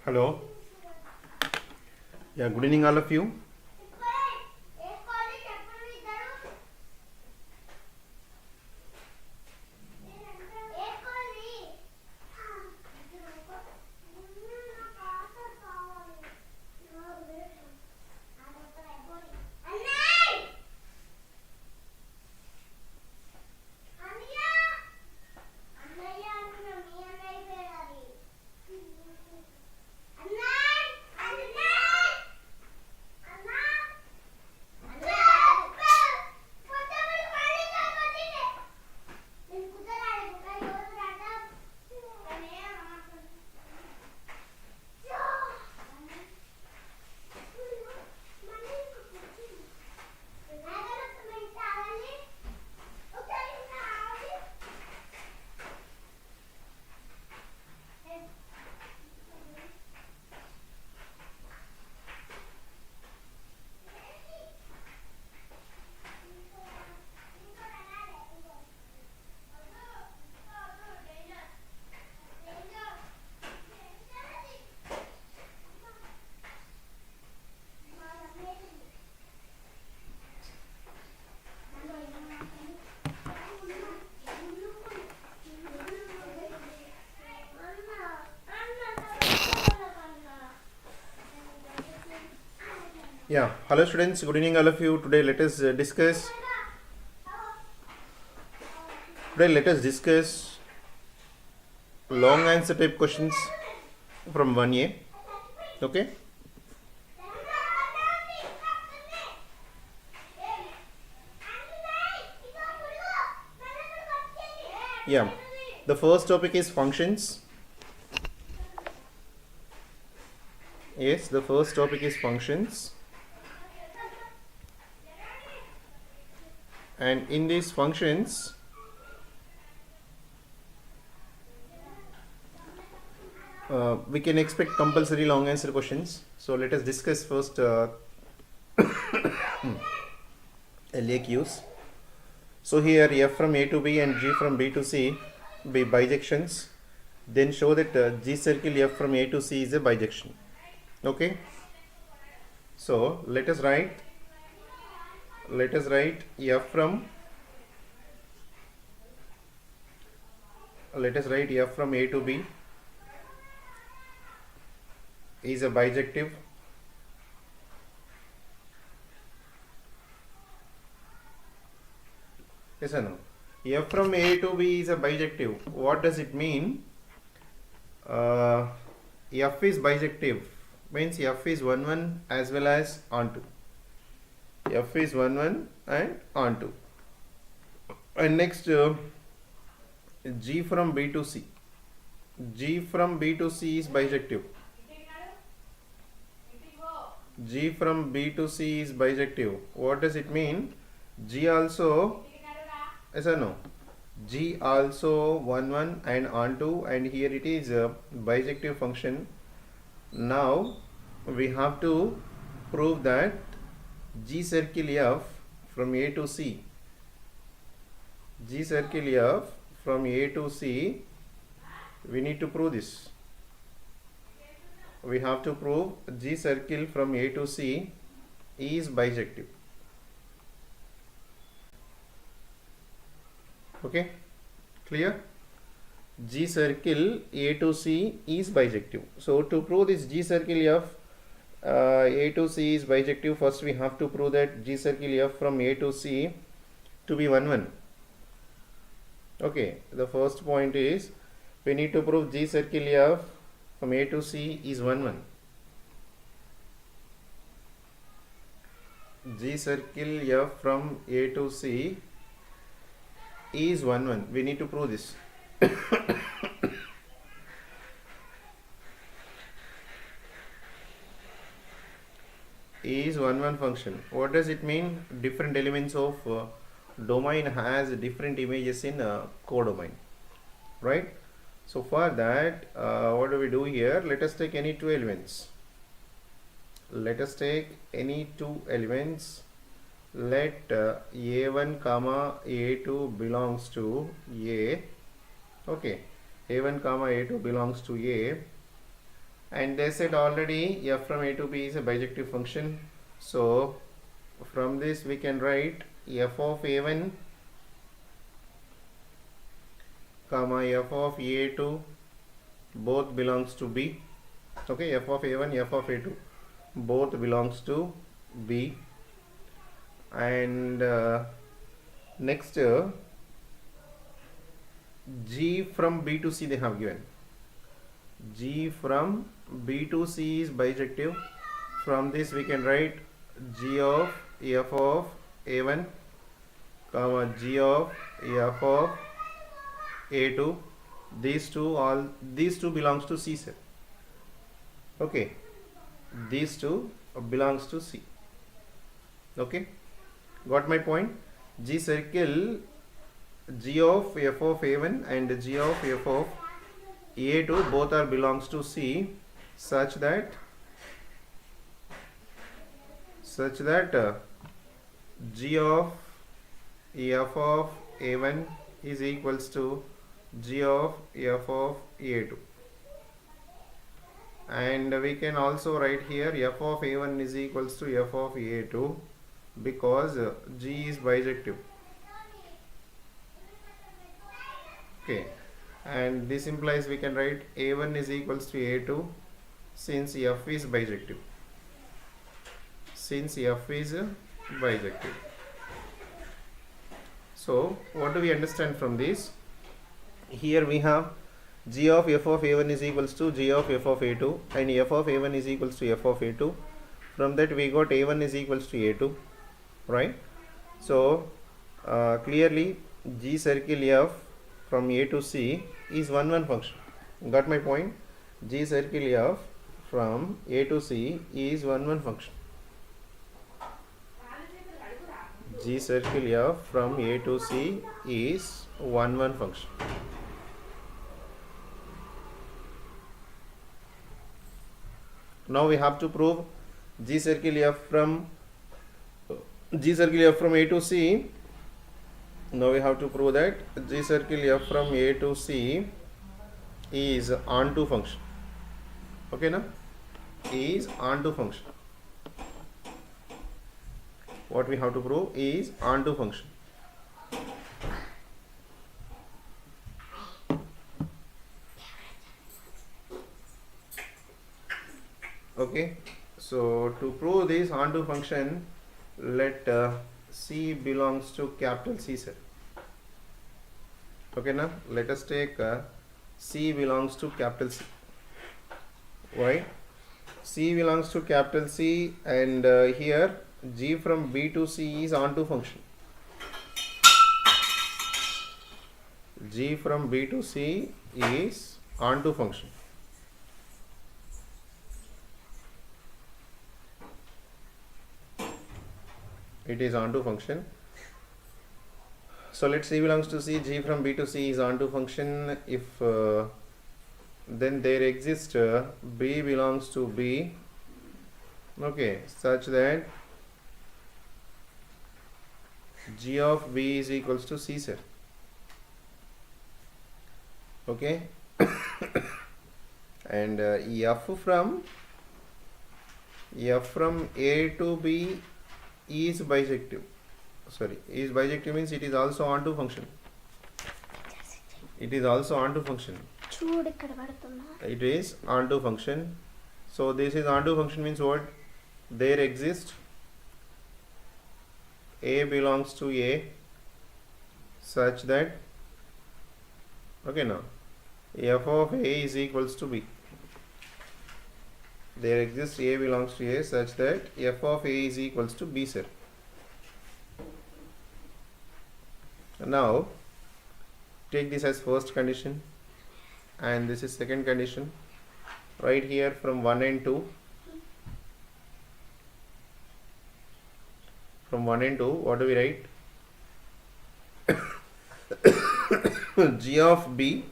Hello. Yeah, good evening all of you. Yeah, hello students, good evening all of you. Today let us discuss long answer type questions from 1A. Okay? Yeah. The first topic is functions. Yes, the first topic is functions. And in these functions, we can expect compulsory long answer questions. So let us discuss first LAQs. So here F from A to B and G from B to C be bijections. Then show that G circle F from A to C is a bijection. Okay. So let us write F from A to B is a bijective. Yes or no? F from A to B is a bijective. What does it mean? F is bijective means F is 1 1 as well as onto. F is 1 1 and onto. And next G from B to C. G from B to C is bijective. G from B to C is bijective. What does it mean? G also, yes or no? G also 1 1 and onto, and here it is a bijective function. Now we have to prove that G circle F from A to C. G circle F from A to C, we need to prove this. We have to prove G circle from A to C is bijective. Okay, clear? G circle A to C is bijective. So to prove this G circle F A to C is bijective, first we have to prove that G circle F from A to C to be 1 1. Okay, the first point is we need to prove G circle F from A to C is 1 1. G circle F from A to C is 1 1. We need to prove this. Is 1 1 function. What does it mean? Different elements of domain has different images in codomain, right? So for that, what do we do here? Let us take any two elements. Let A1 comma A2 belongs to A. Okay, A1 comma A2 belongs to A. and they said already f from a to b is a bijective function. So from this we can write f of a1 comma f of a2 both belongs to b. Okay, f of a1, f of a2 both belongs to b. And next g from b to c they have given. G from b to c is bijective. From this we can write g of f of a1 comma g of f of a2. These two belongs to c set. Okay, these two belongs to c. Okay, got my point? G circle g of f of a1 and g of f of a2 both are belongs to c, such that g of f of a1 is equals to g of f of a2, and we can also write here f of a1 is equals to f of a2 because g is bijective. Okay, and this implies we can write a1 is equals to a2 since f is bijective. So what do we understand from this? Here we have g of f of a1 is equals to g of f of a2 and f of a1 is equals to f of a2. From that we got a1 is equals to a2, right? So clearly g circle f from a to c is 1 function. Got my point? G circle f from a to c is 1 function. G circle f from a to c is 1 function. Now we have to prove G circle f from a to c. Now we have to prove that G circle f from a to c is onto function. Okay, na? Is onto function. What we have to prove is onto function. Okay, so to prove this onto function, let C belongs to capital C set. Okay, now let us take C belongs to capital C. Why? C belongs to capital C, and here G from B to C is onto function. G from B to C is onto function. It is onto function. So let C belongs to C, G from B to C is onto function. If then there exists B belongs to B, okay, such that G of B is equals to C set. Okay, and F from A to B is bijective. Sorry, is bijective means it is also onto function. It is also onto function. It is onto function. So this is onto function means what? There exists A belongs to A such that, okay, now f of A is equals to B. There exists A belongs to A such that f of A is equals to B set. Now take this as first condition and this is second condition. Right here from 1 and 2. From 1 and 2, what do we write? G of B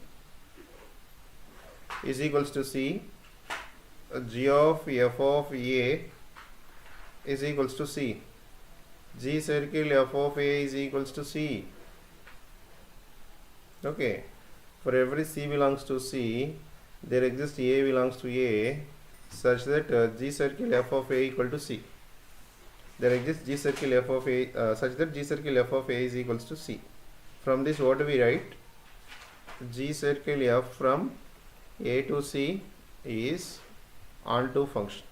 is equals to C. G of f of A is equals to C. G circle f of A is equals to C. Okay, for every C belongs to C, there exists A belongs to A such that G circle f of A equal to C. There exists G circle f of A such that G circle f of A is equals to C. From this, what do we write? G circle f from A to C is onto function.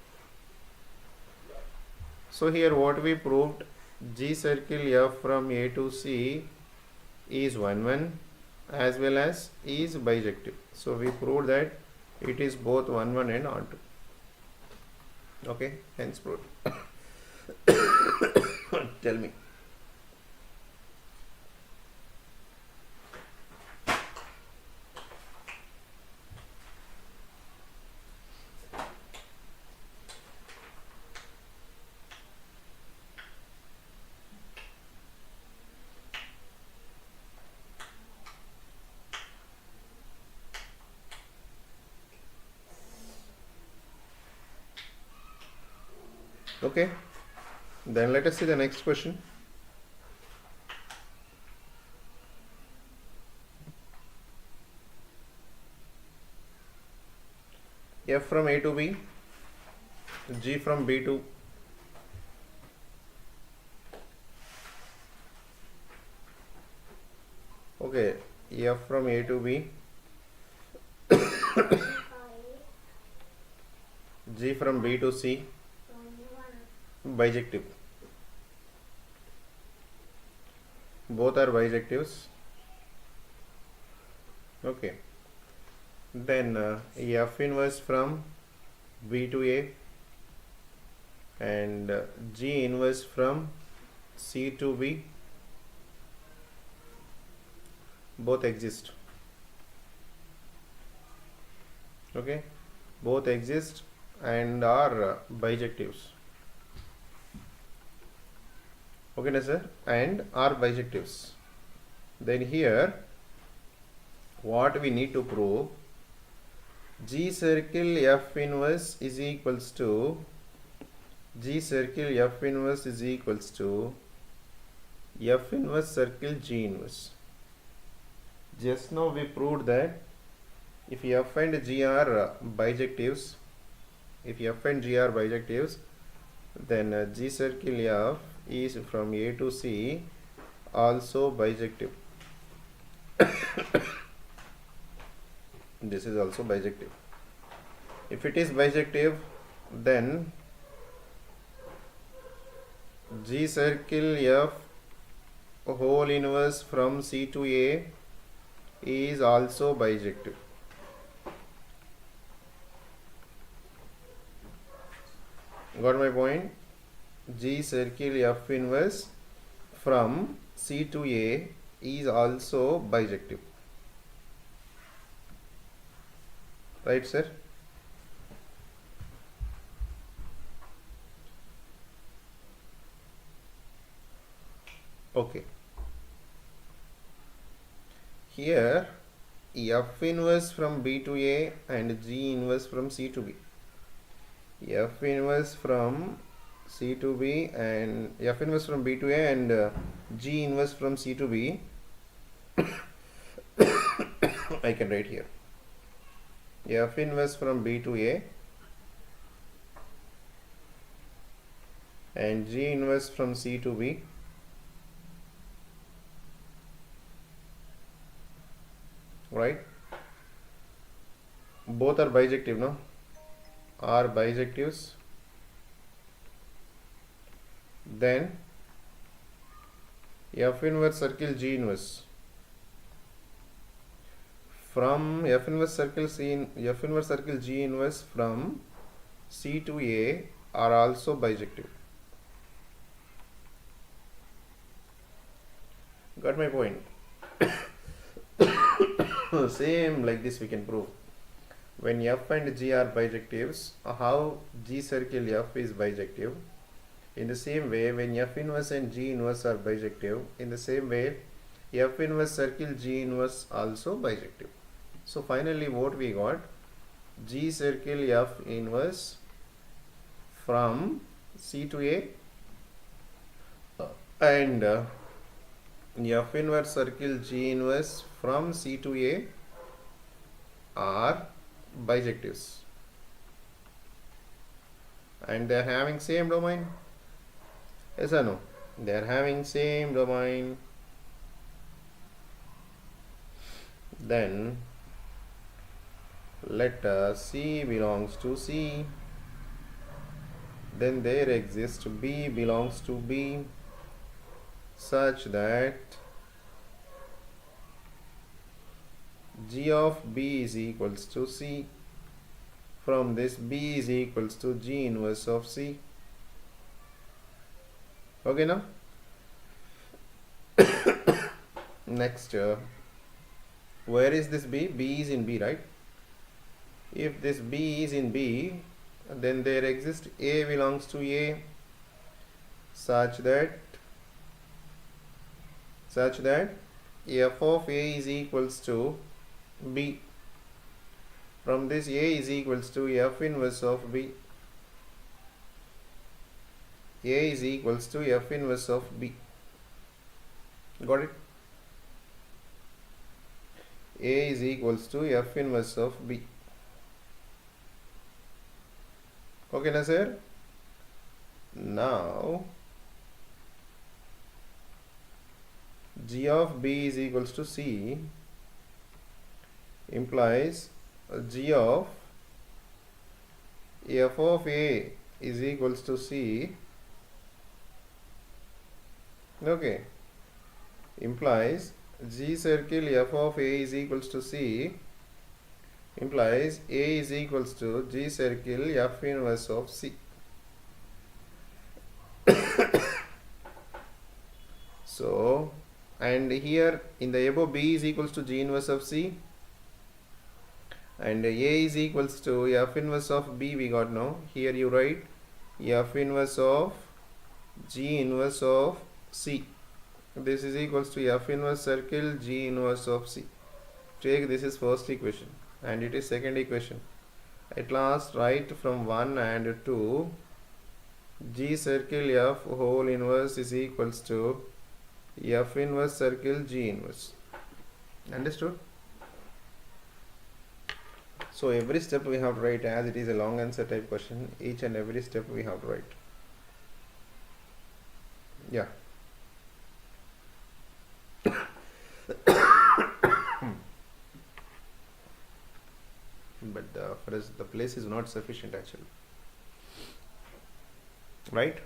So here what we proved, G circle f from A to C is 1 1 as well as is bijective. So we proved that it is both 1 1 and onto. Okay, hence proved. Tell me. Okay, then let us see the next question. F from A to B, G from B to okay, F from A to B, G from B to C, bijective. Both are bijectives. Okay. Then F inverse from B to A and G inverse from C to B both exist. Okay, both exist and are bijectives. Okay, no, sir, and are bijectives. Then here, what we need to prove, G circle F inverse is equals to G circle F inverse is equals to F inverse circle G inverse. Just now we proved that if F and G are bijectives, then G circle F is from A to C also bijective. This is also bijective. If it is bijective, then G circle F whole inverse from C to A is also bijective. Got my point? G circle F inverse from C to A is also bijective. Right, sir? Okay. Here F inverse from B to A and G inverse from C to B. F inverse from C to B and F inverse from B to A and G inverse from C to B I can write here. F inverse from B to A and G inverse from C to B right? Both are bijective, no? Are bijectives. Then F inverse circle G inverse from F inverse circle G inverse from C to A are also bijective. Got my point? Same like this we can prove. When F and G are bijectives, how G circle F is bijective? In the same way, when F inverse and G inverse are bijective, in the same way, F inverse circle G inverse also bijective. So finally what we got, G circle F inverse from C to A and F inverse circle G inverse from C to A are bijectives and they are having same domain. Yes or no? They are having same domain. Then let C belongs to C. Then there exists B belongs to B such that G of B is equals to C. From this, B is equals to G inverse of C. Okay now? Next, where is this B? B is in B, right? If this B is in B, then there exists A belongs to A such that f of A is equals to B. From this, A is equals to f inverse of B. A is equals to f inverse of B. Got it? A is equals to f inverse of B. Okay na sir? Now G of B is equals to C implies G of f of A is equals to C. Okay, implies G circle f of A is equals to C implies A is equals to G circle f inverse of C. So, and here in the above B is equals to G inverse of C and A is equals to f inverse of B we got now. Here you write f inverse of G inverse of C. This is equals to f inverse circle G inverse of C. Take this is first equation and it is second equation. At last write from 1 and 2 G circle f whole inverse is equals to f inverse circle G inverse. Understood? So every step we have to write as it is a long answer type question. Each and every step we have to write. Yeah. But for us the place is not sufficient actually. Right?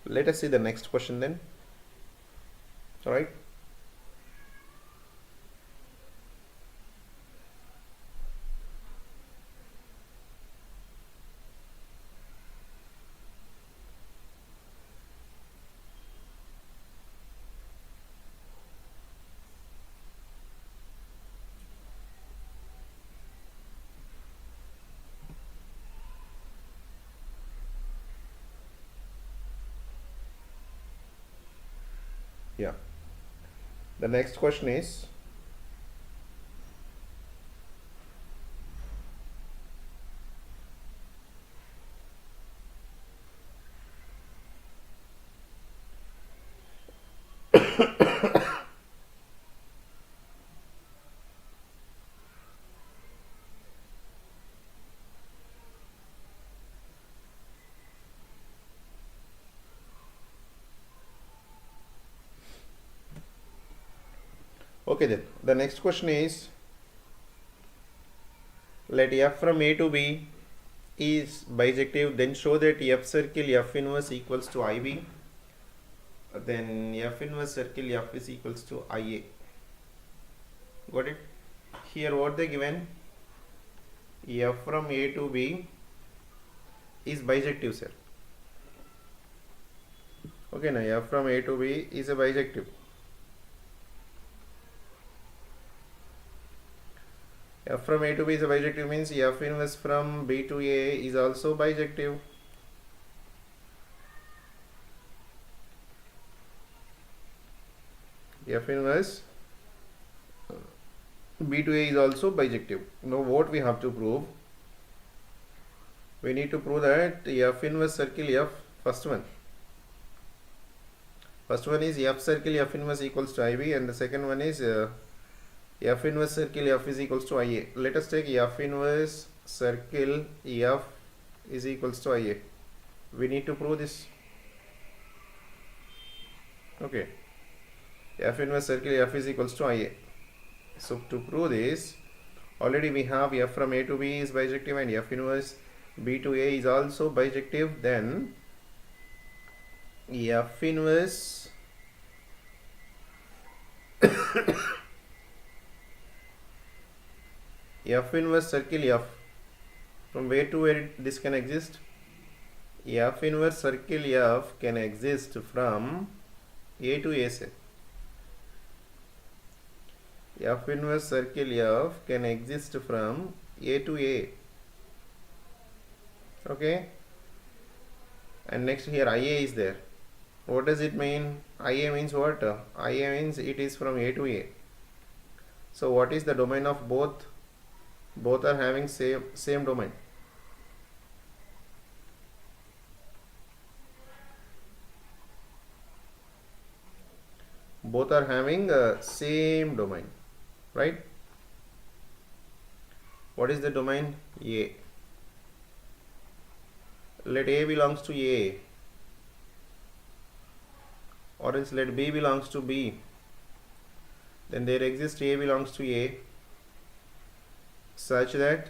Let us see the next question then. All right. Yeah. The next question is okay then. The next question is let f from A to B is bijective, then show that f circle f inverse equals to IB, then f inverse circle f is equals to IA. Got it? Here what they given, f from A to B is bijective sir. Okay now f from A to B is a bijective. F from A to B is a bijective means f inverse from B to A is also bijective. F inverse B to A is also bijective. Now what we have to prove? We need to prove that f inverse circle f, first one, First one is F circle F inverse equals to IV, and the second one is F inverse circle F is equals to IA. Let us take F inverse circle F is equals to IA. We need to prove this. Okay. F inverse circle F is equals to IA. So to prove this, already we have F from A to B is bijective and F inverse B to A is also bijective. Then F inverse F inverse circle F, from where to where this can exist? F inverse circle F can exist from A to A, say. F inverse circle F can exist from A to A. Okay. And next here IA is there. What does it mean? IA means what? IA means it is from A to A. So what is the domain of both? Both are having same domain. Both are having same domain, right? What is the domain? A. Let A belongs to A, or else let B belongs to B. Then there exists A belongs to A such that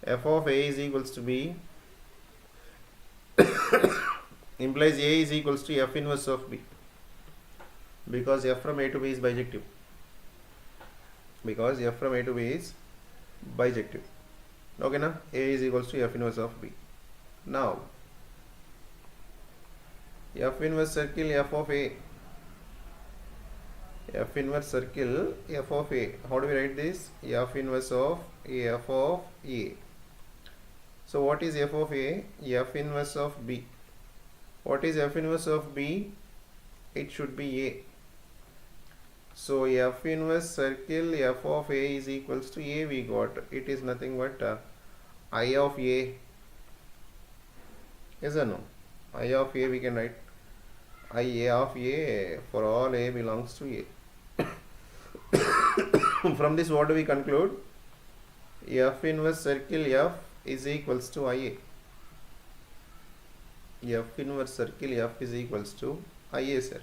f of A is equals to B implies A is equals to F inverse of B, because F from A to B is bijective. Because F from A to B is bijective. Okay, na? A is equals to F inverse of B. Now F inverse circle F of A. F inverse circle F of A. How do we write this? F inverse of F of A. So what is F of A? F inverse of B. What is F inverse of B? It should be A. So F inverse circle F of A is equals to A we got. It is nothing but I of A. Yes or no? I of A we can write I A of A for all A belongs to A. From this what do we conclude? F inverse circle F is equals to IA. F inverse circle F is equals to IA, sir.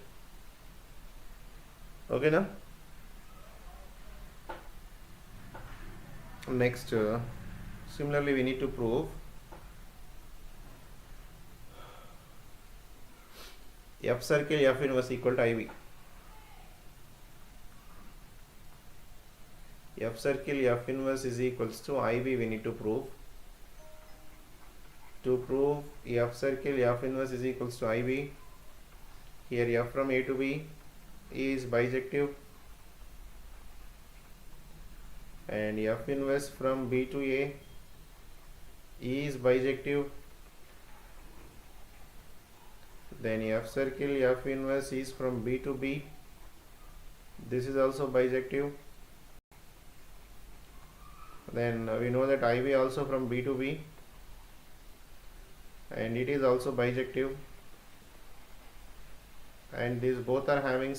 Okay, now? Next, similarly we need to prove F circle F inverse equal to IV. F circle F inverse is equals to IV we need to prove. To prove F circle F inverse is equals to IV, here F from A to B is bijective and F inverse from B to A is bijective. Then F circle F inverse is from B to B. This is also bijective. Then we know that IV also from B to B, and it is also bijective. And these both are having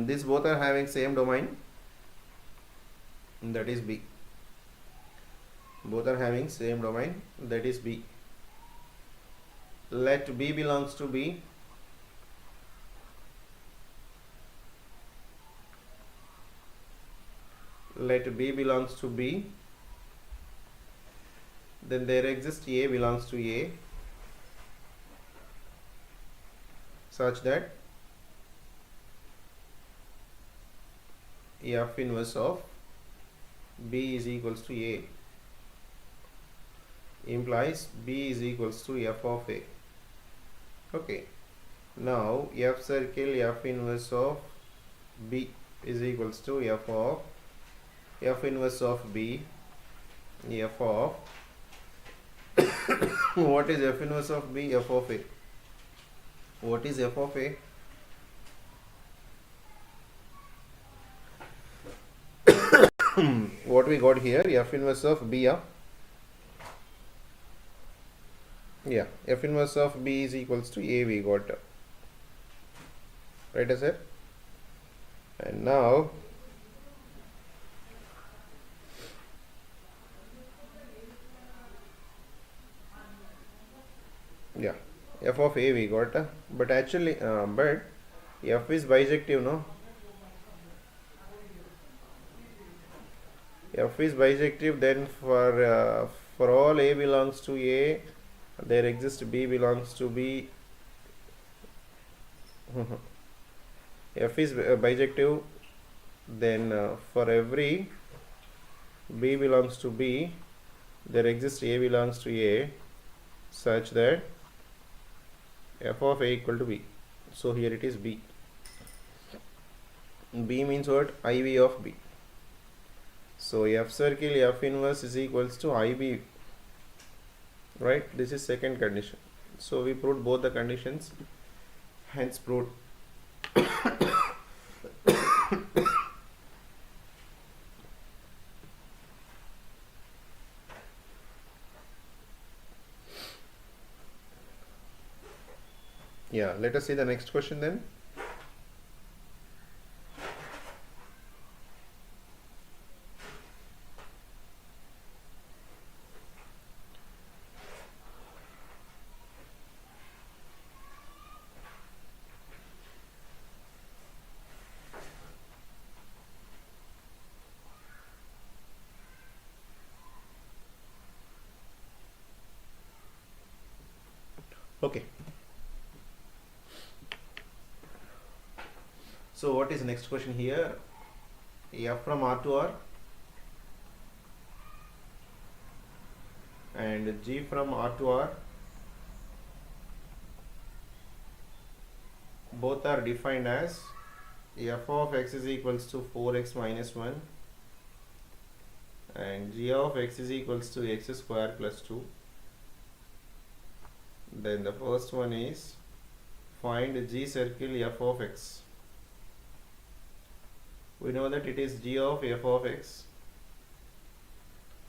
these both are having same domain, that is B. Both are having same domain, that is B. Let B belongs to B. Let B belongs to B. Then there exists A belongs to A, such that F inverse of B is equals to A implies B is equals to F of A. Okay. Now F circle F inverse of B is equals to F of F inverse of B, F of what is F inverse of B? F of A. What is F of A? What we got here, F inverse of B, Yeah, f inverse of b is equals to a, we got, right, as it. And now yeah, f of a we got, but actually but f is bijective, no? F is bijective, then for all a belongs to a, there exists b belongs to b. F is bijective, then for every b belongs to b, there exists a belongs to a, such that f of a equal to b. So here it is b. B means what? IB of b. So f circle f inverse is equals to IB, right? This is second condition. So we proved both the conditions, hence proved. Yeah, let us see the next question then. Okay. So what is the next question here? F from R to R and G from R to R, both are defined as f of x is equals to 4x minus 1 and g of x is equals to x square plus 2. Then the first one is find g circle f of x. We know that it is g of f of x.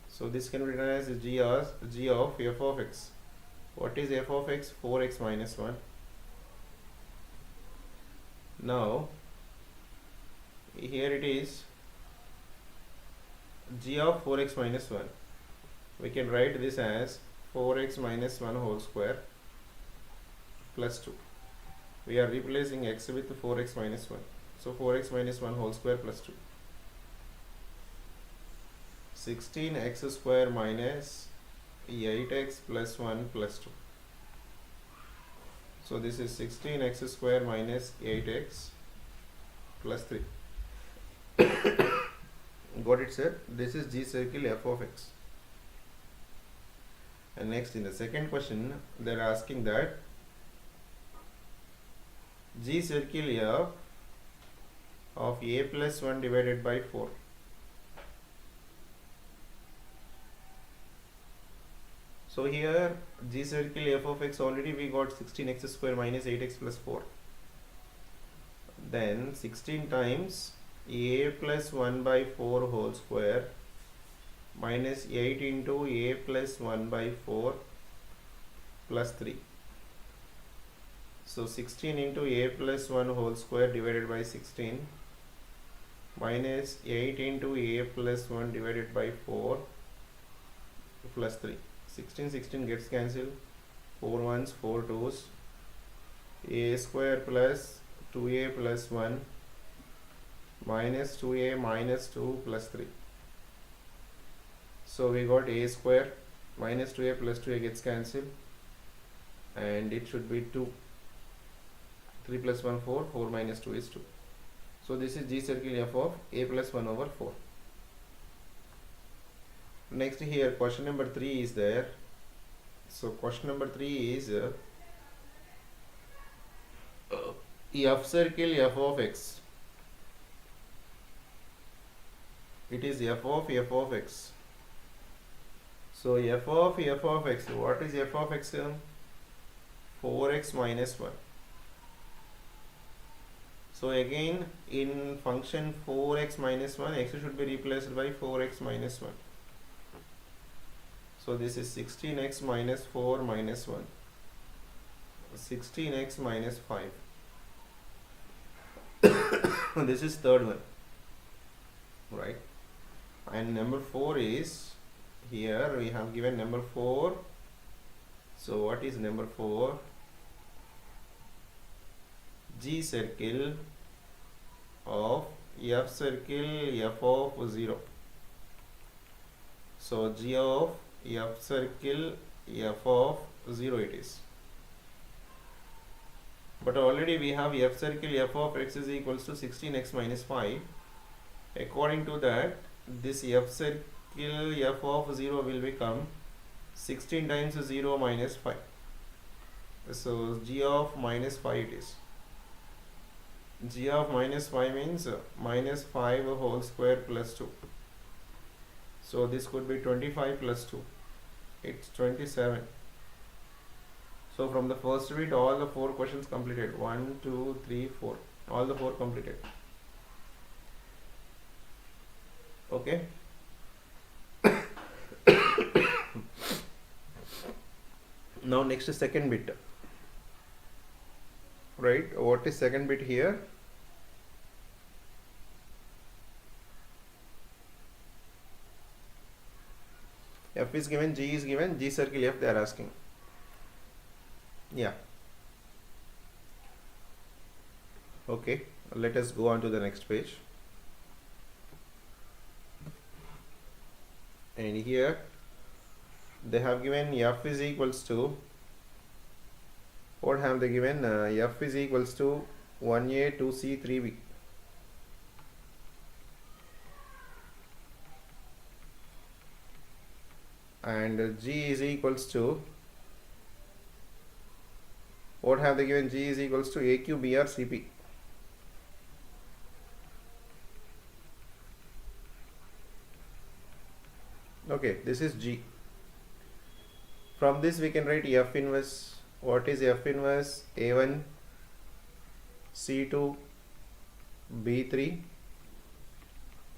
So this can be written as g of f of x. What is f of x? 4x minus 1. Now here it is g of 4x minus 1. We can write this as 4x minus 1 whole square plus 2. We are replacing x with 4x minus 1. So 4x minus 1 whole square plus 2. 16x square minus 8x plus 1 plus 2. So this is 16x square minus 8x plus 3. Got it, sir? This is G circle f of x. And next in the second question, they are asking that G circle f of a plus 1 divided by 4. So here G circle f of x, already we got 16x square minus 8x plus 4. Then 16 times a plus 1 by 4 whole square minus 8 into a plus 1 by 4 plus 3. So 16 into a plus 1 whole square divided by 16 minus 8 into a plus 1 divided by 4 plus 3. 16 gets cancelled. 4 ones, 4 twos. A square plus 2a plus 1 minus 2a minus 2 plus 3. So we got a square minus 2a plus 2a gets cancelled and it should be 2. 3 plus 1 4, 4 minus 2 is 2. So this is G circle f of a plus 1 over 4. Next here question number 3 is there. So question number 3 is f circle f of x. It is f of x. So f of x, what is f of x? 4x minus 1. So again in function 4x minus 1, x should be replaced by 4x minus 1. So this is 16x minus 4 minus 1. 16x minus 5. This is third one, right? And number 4 is, here we have given number 4. So what is number 4? G circle of F circle f of 0. So G of F circle f of 0 it is. But already we have F circle f of x is equals to 16x minus 5. According to that, this F circle f of 0 will become 16 times 0 minus 5. So G of minus 5 it is. G of minus 5 means minus 5 whole square plus 2. So this could be 25 plus 2. It's 27. So from the first bit, all the 4 questions completed. 1, 2, 3, 4. All the 4 completed. Okay. Now next is second bit. Right? What is second bit here? F is given, G is given, G circle F they are asking. Yeah. Okay, let us go on to the next page. And here they have given F is equals to, what have they given? F is equals to 1A, 2C, 3B. And G is equals to, what have they given? G is equals to AQ, BR, CP. Okay, this is G. From this we can write F inverse. What is F inverse? A1, C2, B3,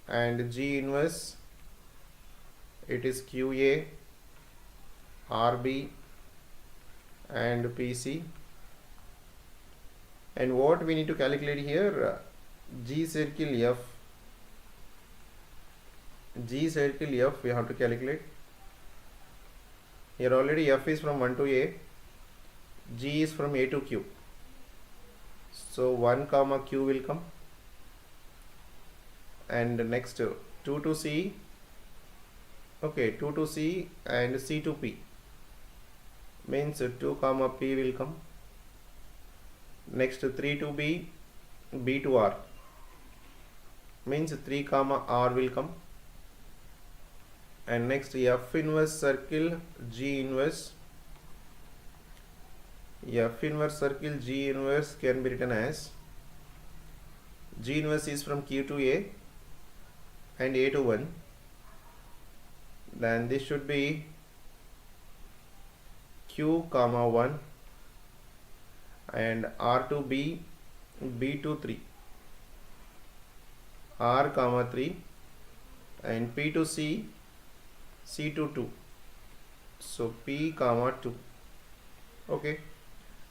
and G inverse, it is QA, RB, and PC. And what we need to calculate here? G circle F. G circle F we have to calculate. Here already F is from 1 to A, G is from A to Q. So 1 comma Q will come. And next 2 to C. Okay, 2 to C and C to P. Means 2 comma P will come. Next 3 to B, B to R. Means 3 comma R will come. And next F inverse circle G inverse. F inverse circle G inverse can be written as, G inverse is from Q to A and A to 1. Then this should be Q comma 1 and R to B, B to 3, R comma 3, and P to C, C to 2. So P comma 2. Okay,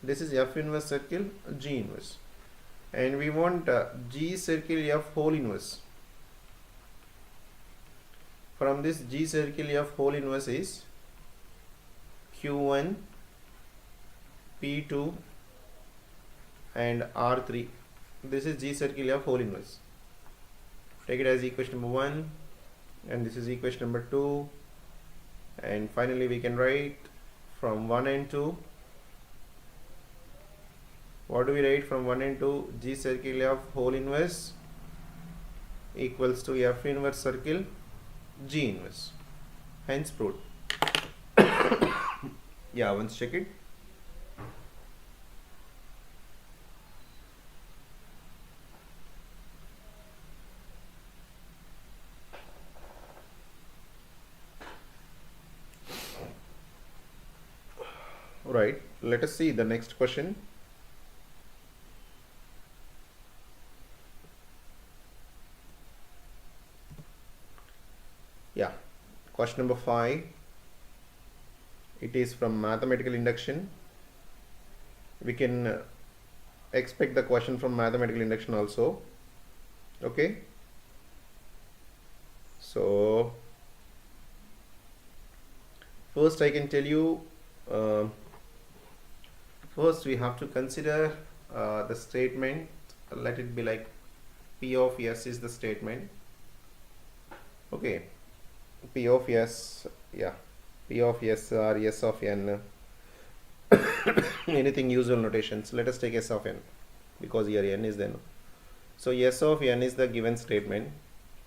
this is F inverse circle G inverse. And we want G circle F whole inverse. From this G circle F whole inverse is Q1, P2, and R3. This is G circle F whole inverse. Take it as equation number 1, and this is equation number 2. And finally we can write from 1 and 2. What do we write from 1 and 2? G circle F whole inverse equals to F inverse circle G inverse. Hence proved. Yeah, once check it. Right, let us see the next question. Yeah, question number 5. it is from mathematical induction. We can expect the question from mathematical induction also. Okay, so first I can tell you, first we have to consider the statement. Let it be like P of S is the statement. Okay, P of S, yeah, P of S or S of N, anything usual notations. Let us take S of N because here N is then. So S of N is the given statement.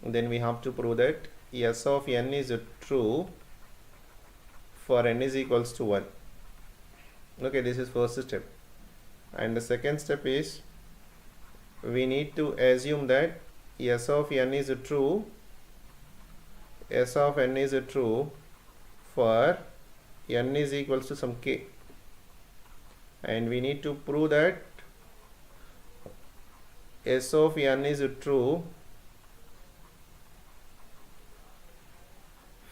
Then we have to prove that S of N is true for N is equals to 1. Okay, this is first step. And the second step is we need to assume that S of N is true. S of N is true for N is equals to some K. And we need to prove that S of N is true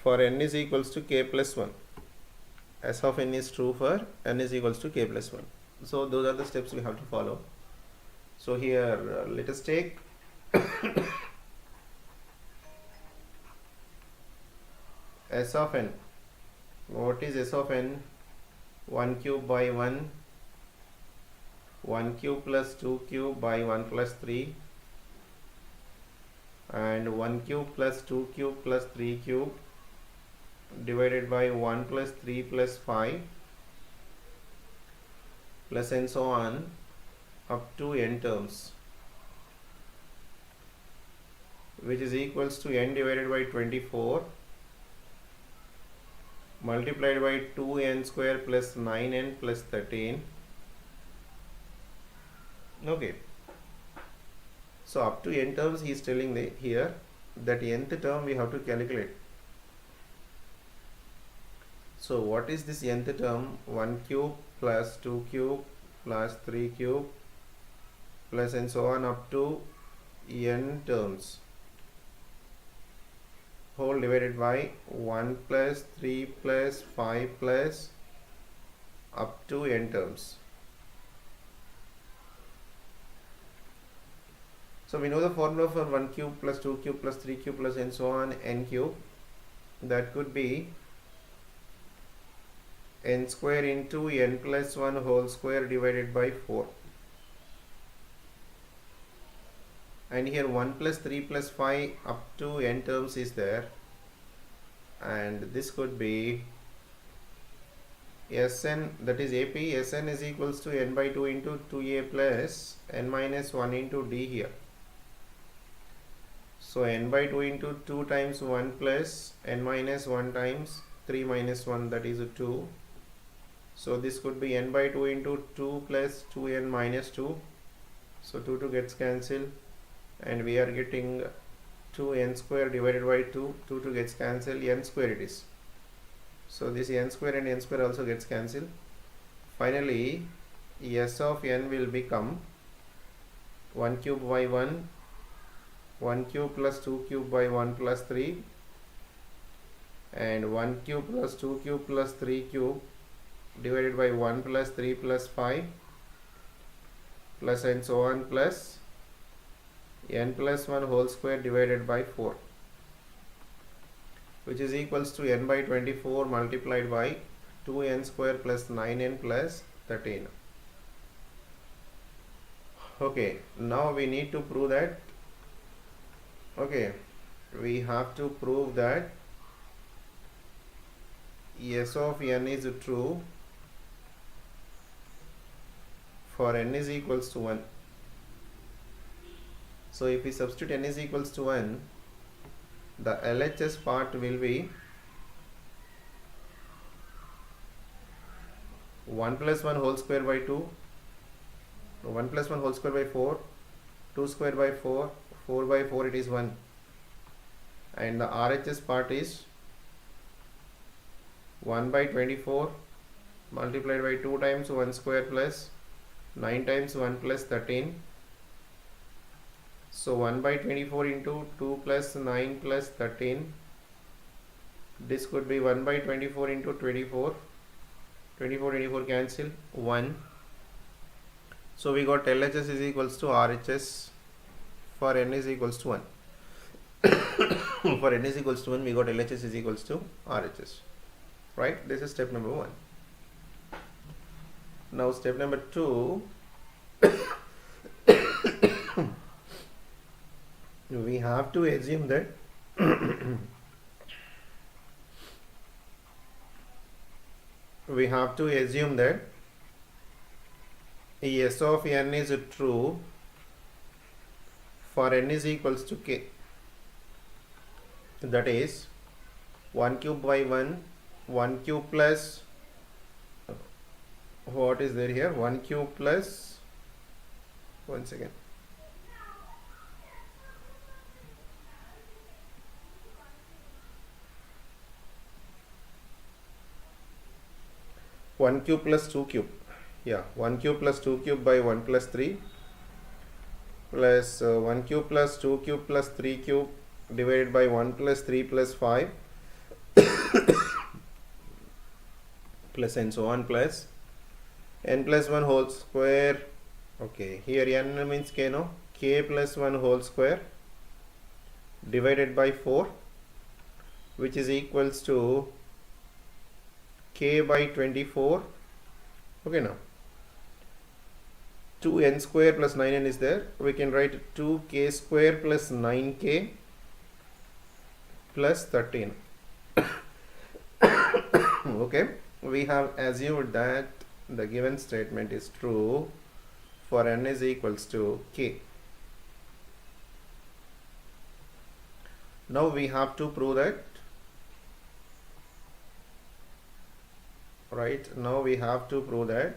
for N is equals to K plus 1. S of N is true for N is equals to K plus 1. So those are the steps we have to follow. So here let us take S of N. What is S of N? 1 cube by 1, 1 cube plus 2 cube by 1 plus 3, and 1 cube plus 2 cube plus 3 cube divided by 1 plus 3 plus 5 plus and so on up to n terms, which is equals to n divided by 24 multiplied by 2n square plus 9n plus 13. Okay, so up to n terms he is telling here that nth term we have to calculate. So what is this nth term? 1 cube plus 2 cube plus 3 cube plus and so on up to n terms, whole divided by 1 plus 3 plus 5 plus up to n terms. So we know the formula for 1 cube plus 2 cube plus 3 cube plus and so on n cube. That could be n square into n plus 1 whole square divided by 4. And here 1 plus 3 plus 5 up to n terms is there, and this could be Sn, that is AP, Sn is equals to n by 2 into 2a plus n minus 1 into d here. So n by 2 into 2 times 1 plus n minus 1 times 3 minus 1, that is 2. So this could be n by 2 into 2 plus 2n minus 2. So 2 gets cancelled, and we are getting 2n square divided by 2. 2 gets cancelled, n square it is. So this n square and n square also gets cancelled. Finally S of n will become 1 cube by 1, 1 cube plus 2 cube by 1 plus 3, and 1 cube plus 2 cube plus 3 cube divided by 1 plus 3 plus 5 plus and so on plus n plus 1 whole square divided by 4, which is equals to n by 24 multiplied by 2n square plus 9n plus 13. Okay, now we need to prove that, okay, we have to prove that S of n is true for n is equals to 1. So if we substitute n is equals to 1, the LHS part will be 1 plus 1 whole square by 2, 1 plus 1 whole square by 4, 2 square by 4, 4 by 4 it is 1, and the RHS part is 1 by 24 multiplied by 2 times 1 square plus 9 times 1 plus 13. So 1 by 24 into 2 plus 9 plus 13, this could be 1 by 24 into 24 24 cancel 1. So we got LHS is equals to RHS for n is equals to 1. For n is equals to 1, we got LHS is equals to RHS. Right? This is step number 1. Now step number 2, we have to assume that S of n is true for n is equals to k. That is 1 cube by 1 cube plus, what is there here, 1 cube plus, one second, 1 cube plus 2 cube, 1 cube plus 2 cube by 1 plus 3 plus 1 cube plus 2 cube plus 3 cube divided by 1 plus 3 plus 5 plus and so on, plus n plus 1 whole square. Okay, here n means k, no? K plus 1 whole square divided by 4, which is equals to k by 24. Okay, now 2n square plus 9n is there. We can write 2k square plus 9k plus 13. Okay, we have assumed that the given statement is true for n is equals to k. Now we have to prove that, right? Now we have to prove that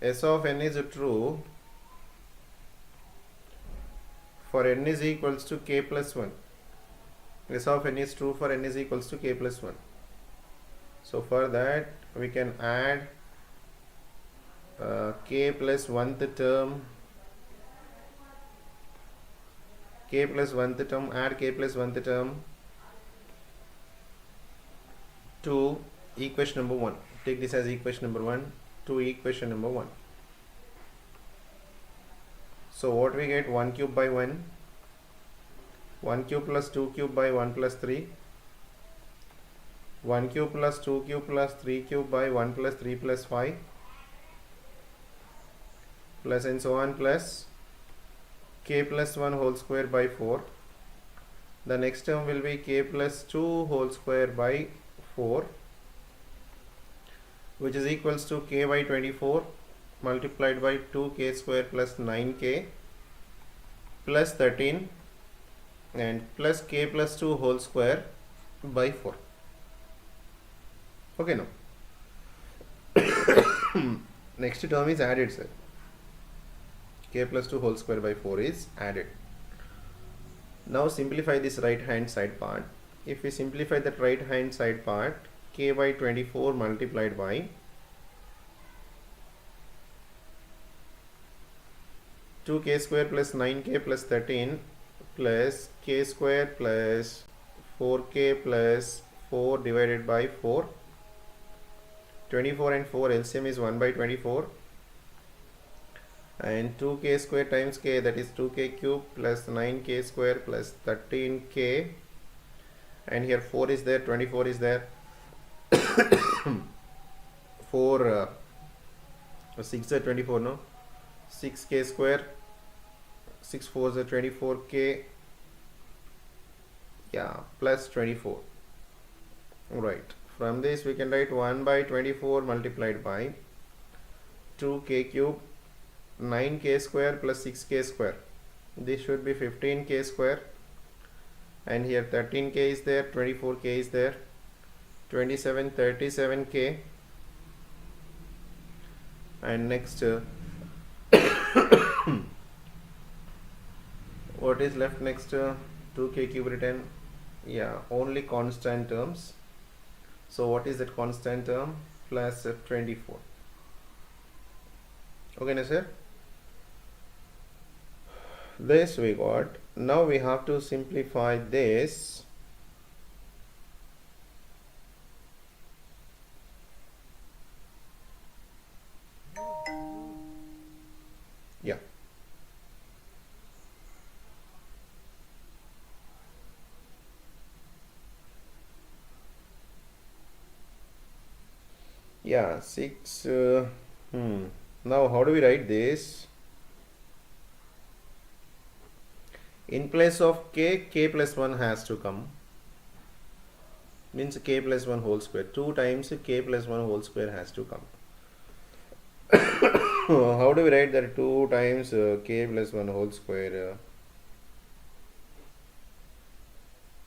S of n is true for n is equals to k plus 1. S of n is true for n is equals to k plus 1. So for that we can add k plus 1th term, add k plus 1th term to equation number 1. Take this as equation number 1 to equation number 1. So what we get, 1 cube by 1 cube plus 2 cube by 1 plus 3, 1 cube plus 2 cube plus 3 cube by 1 plus 3 plus 5 plus and so on, plus k plus 1 whole square by 4. The next term will be k plus 2 whole square by 4, which is equals to k by 24 multiplied by 2k square plus 9k plus 13 and plus k plus 2 whole square by 4. Okay, now next term is added, sir. K plus 2 whole square by 4 is added. Now simplify this right hand side part. If we simplify that right hand side part, k by 24 multiplied by 2k square plus 9k plus 13 plus k square plus 4k plus 4 divided by 4. 24 and 4 LCM is 1 by 24, and 2k square times k, that is 2k cube plus 9k square plus 13k, and here 4 is there, 24 is there. 4 6 is 24, no? 6k square, 6 4 is 24k, plus 24. Right, from this we can write 1 by 24 multiplied by 2k cube, 9k square plus 6k square. This should be 15k square, and here 13k is there, 24k is there, 27 37k, and next what is left next? 2k cube written, only constant terms. So what is that constant term? Plus 24. Okay, na sir? this we got. Now we have to simplify this. Yeah. Yeah, 6. Now how do we write this? In place of k plus 1 has to come. Means k plus 1 whole square. 2 times k plus 1 whole square has to come. How do we write that? 2 times k plus 1 whole square?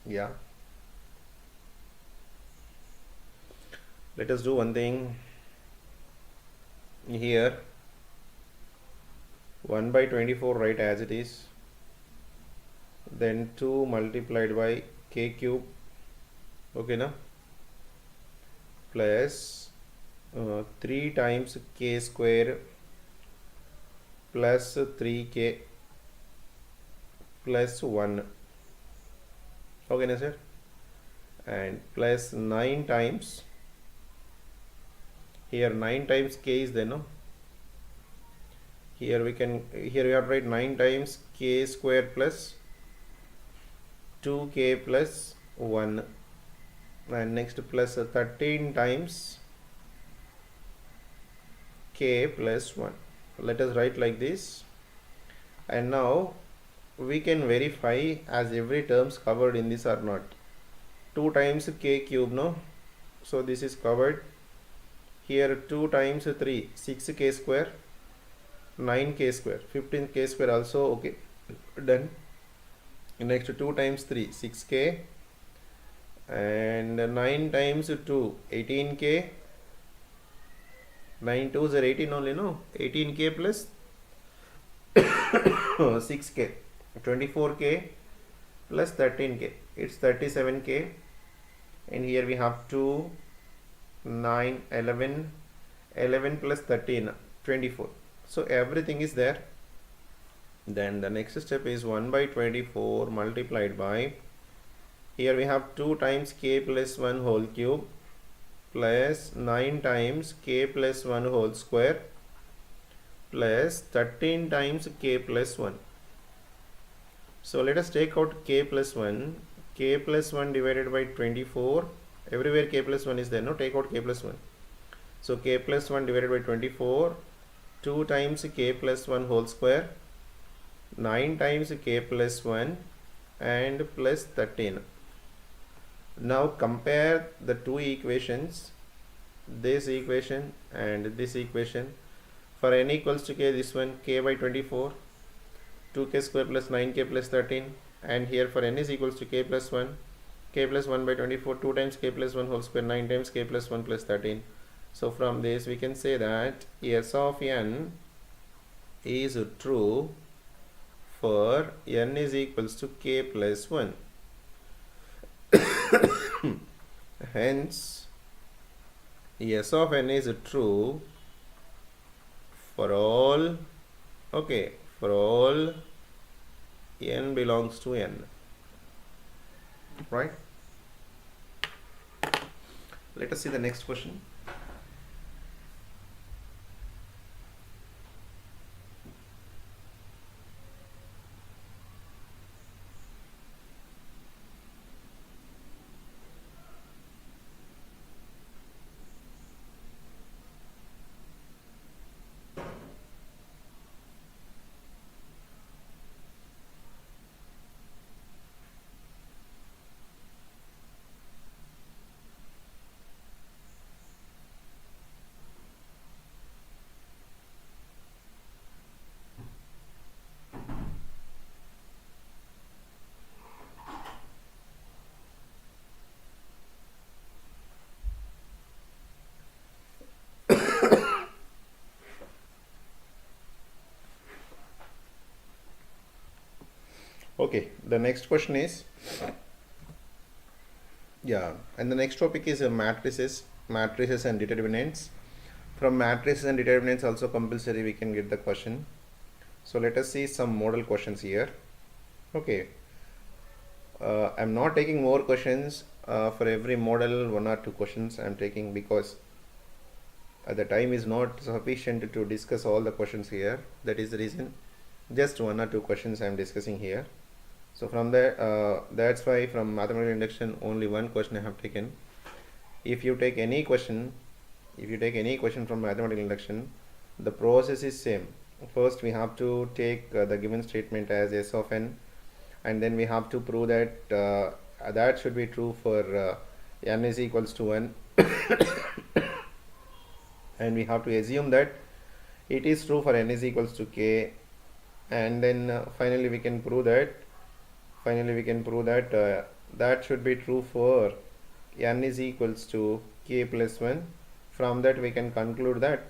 Yeah. Let us do one thing. Here 1 by 24 write as it is. Then 2 multiplied by k cube. Okay, now plus 3 times k square plus 3k plus 1. Okay, na sir? And plus 9 times, here 9 times k is there, no? Here we have to write 9 times k square plus 2k plus 1, and next plus 13 times k plus 1. Let us write like this. And now we can verify as every terms covered in this or not. 2 times k cube, no? So this is covered. Here 2 times 3, 6k square, 9k square, 15k square also. Okay, done. Next 2 times 3, 6k, and 9 times 2, 18k. 9 2s are 18 only, no? 18k plus 6k, 24k plus 13k, it's 37k. And here we have 2, 9, 11, 11 plus 13, 24. So everything is there. Then the next step is 1 by 24 multiplied by, here we have 2 times k plus 1 whole cube plus 9 times k plus 1 whole square plus 13 times k plus 1. So let us take out k plus 1. K plus 1 divided by 24. Everywhere k plus 1 is there, no? Take out k plus 1. So k plus 1 divided by 24. 2 times k plus 1 whole square. 9 times k plus 1 and plus 13. Now compare the two equations, this equation and this equation. For n equals to k, this one k by 24, 2k square plus 9k plus 13. And here for n is equals to k plus 1, k plus 1 by 24, 2 times k plus 1 whole square, 9 times k plus 1 plus 13. So from this we can say that S of n is true for n is equals to k plus 1. Hence S of n is true for all, okay, for all n belongs to n, right? Let us see the next question. Okay, the next question is, and the next topic is matrices and determinants. From matrices and determinants also compulsory we can get the question. So let us see some model questions here. Okay, I'm not taking more questions for every model. 1 or 2 questions I'm taking because the time is not sufficient to discuss all the questions here. That is the reason just 1 or 2 questions I'm discussing here. So from there, that's why from mathematical induction only 1 question I have taken. If you take any question, from mathematical induction, the process is same. First we have to take the given statement as s of n, and then we have to prove that that should be true for n is equals to 1 and we have to assume that it is true for n is equals to k, and then finally we can prove that that should be true for n is equals to k plus 1. From that we can conclude that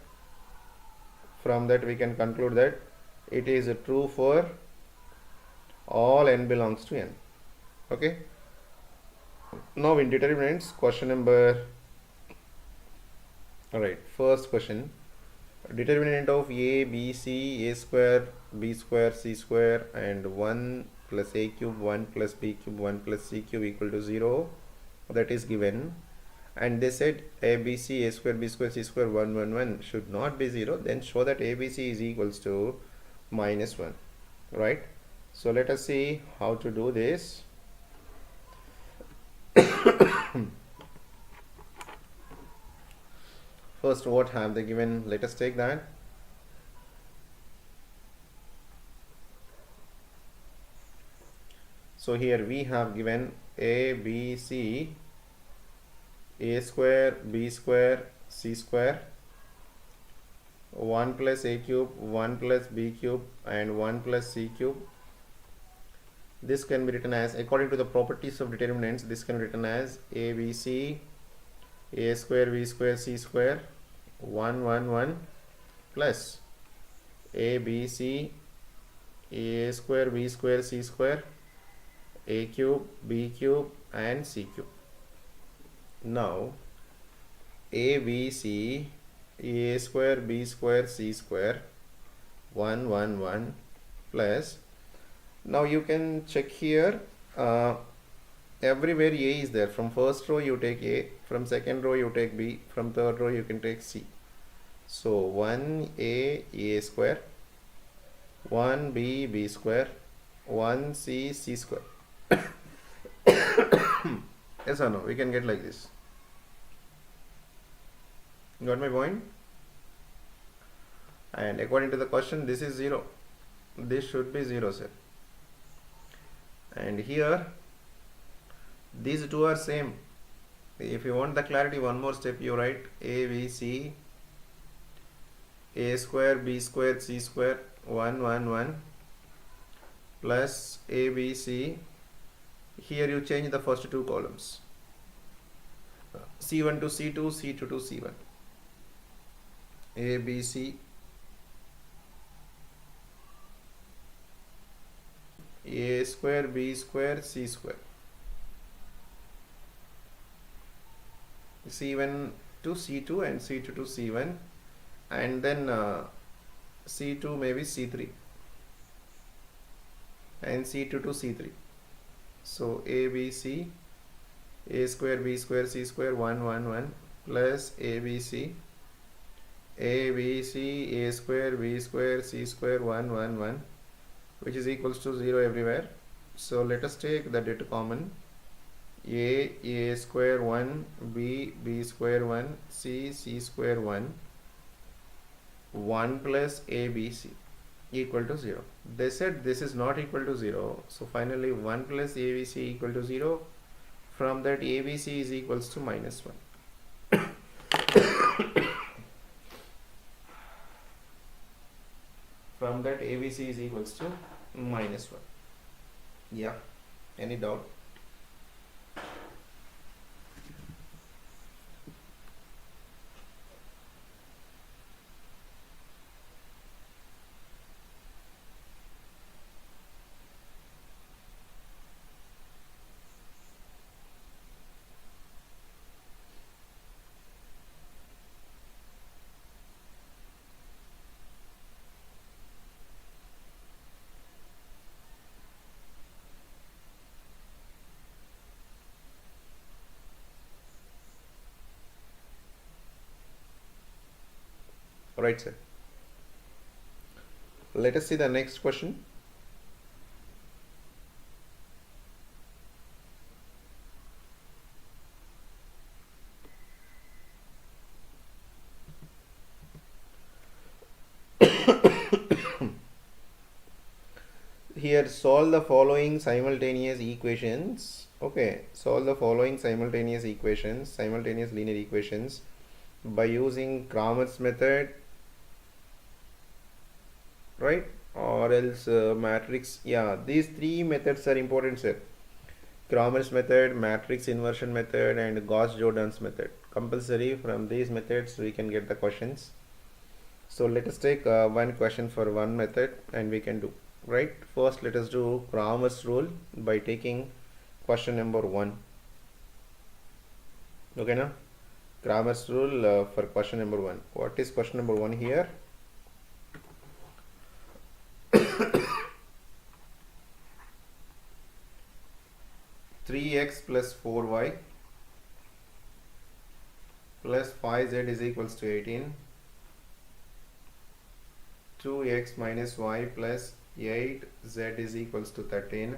it is true for all n belongs to n. Okay, now in determinants, question number, alright, first question, determinant of a, b, c, a square, b square, c square and 1 plus a cube, 1 plus b cube, 1 plus c cube equal to 0, that is given, and they said a, b, c, a square, b square, c square, 1, 1, 1 should not be 0, then show that a, b, c is equals to minus 1, right? So let us see how to do this. First, what have they given? Let us take that. So here we have given a, b, c, a square, b square, c square, 1 plus a cube, 1 plus b cube and 1 plus c cube. This can be written as, according to the properties of determinants, this can be written as a, b, c, a square, b square, c square, 1, 1, 1 plus a, b, c, a square, b square, c square, a cube, b cube and c cube. Now a, b, c, a square, b square, c square, 1, 1, 1 plus, now you can check here, everywhere a is there. From first row you take a, from second row you take b, from third row you can take c. So 1a, a square, 1b, b square, 1c, c square. Yes or no? We can get like this. Got my point? And according to the question, this is 0. This should be 0, sir. And here these two are same. If you want the clarity, one more step, you write a, b, c, a square, b square, c square, 1, 1, 1 plus a, b, c. Here you change the first two columns, c1 to c2, c2 to c1, a, b, c, a square, b square, c square, c1 to c2 and c2 to c1, and then c2 maybe c3 and c2 to c3. So a, b, c, a square, b square, c square, 1, 1, 1 plus a, b, c, a square, b square, c square, 1, 1, 1, which is equals to 0 everywhere. So let us take the data common. A square 1, b square 1, c square 1, 1 plus a, b, c equal to 0. They said this is not equal to 0. So finally 1 plus a, b, c equal to 0. From that a, b, c is equals to minus 1. From that a, b, c is equals to minus 1. Yeah. Any doubt? Alright, sir. Let us see the next question. Here, solve the following simultaneous equations. Okay, solve the following simultaneous linear equations by using Cramer's method, right? Or else matrix. Yeah, these three methods are important, sir. Cramer's method, matrix inversion method, and Gauss-Jordan's method. Compulsory. From these methods we can get the questions. So let us take one question for one method and we can do. Right, first let us do Cramer's rule by taking question number 1. Okay, now Cramer's rule for question number 1. What is question number 1 here? Three x plus 4y plus 5z is equals to 18. 2x minus y plus 8z is equals to 13.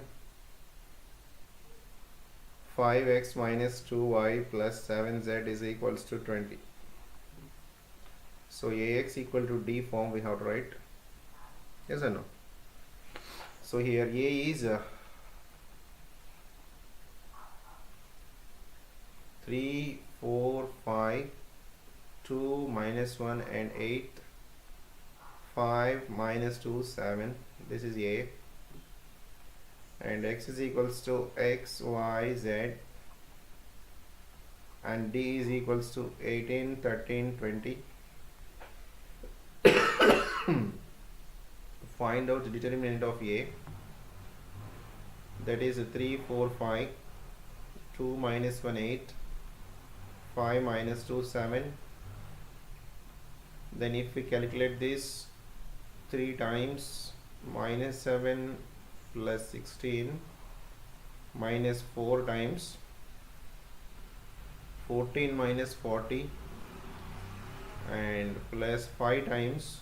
5x minus 2y plus 7z is equals to 20. So ax equal to d form we have to write. Yes or no? So here a is 3, 4, 5, 2 minus 1 and 8. 5 minus 2, 7. This is a, and x is equals to x, y, z, and d is equals to 18, 13, 20. Find out the determinant of a, that is 3, 4, 5, 2 minus 1, 8, 5 minus 2, 7. Then if we calculate this 3 times, minus 7 plus 16 minus 4 times 14 minus 40 and plus 5 times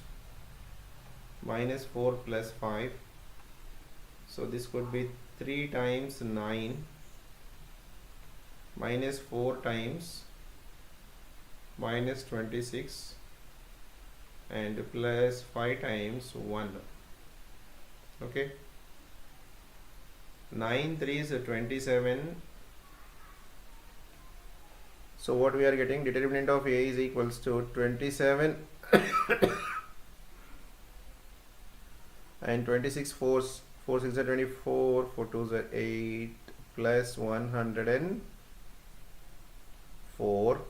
minus 4 plus 5. So this could be 3 times 9 minus 4 times minus 26 and plus 5 times 1. Okay, 9 3 is 27. So what we are getting, determinant of a is equals to 27 and 26, 4 6 are 24, 4 2 are 8 plus 104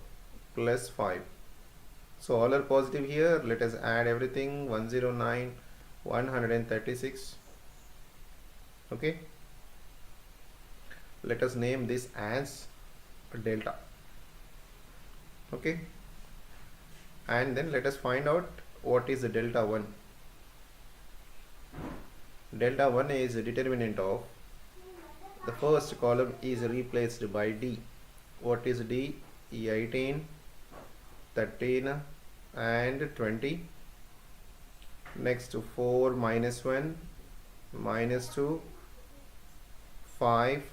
plus 5. So all are positive here. Let us add everything. 109, 136. Okay, let us name this as delta. Okay, and then let us find out what is the delta 1. Delta 1 is the determinant of the first column is replaced by d. What is d? 18, 13 and 20. Next to 4 minus 1 minus 2 5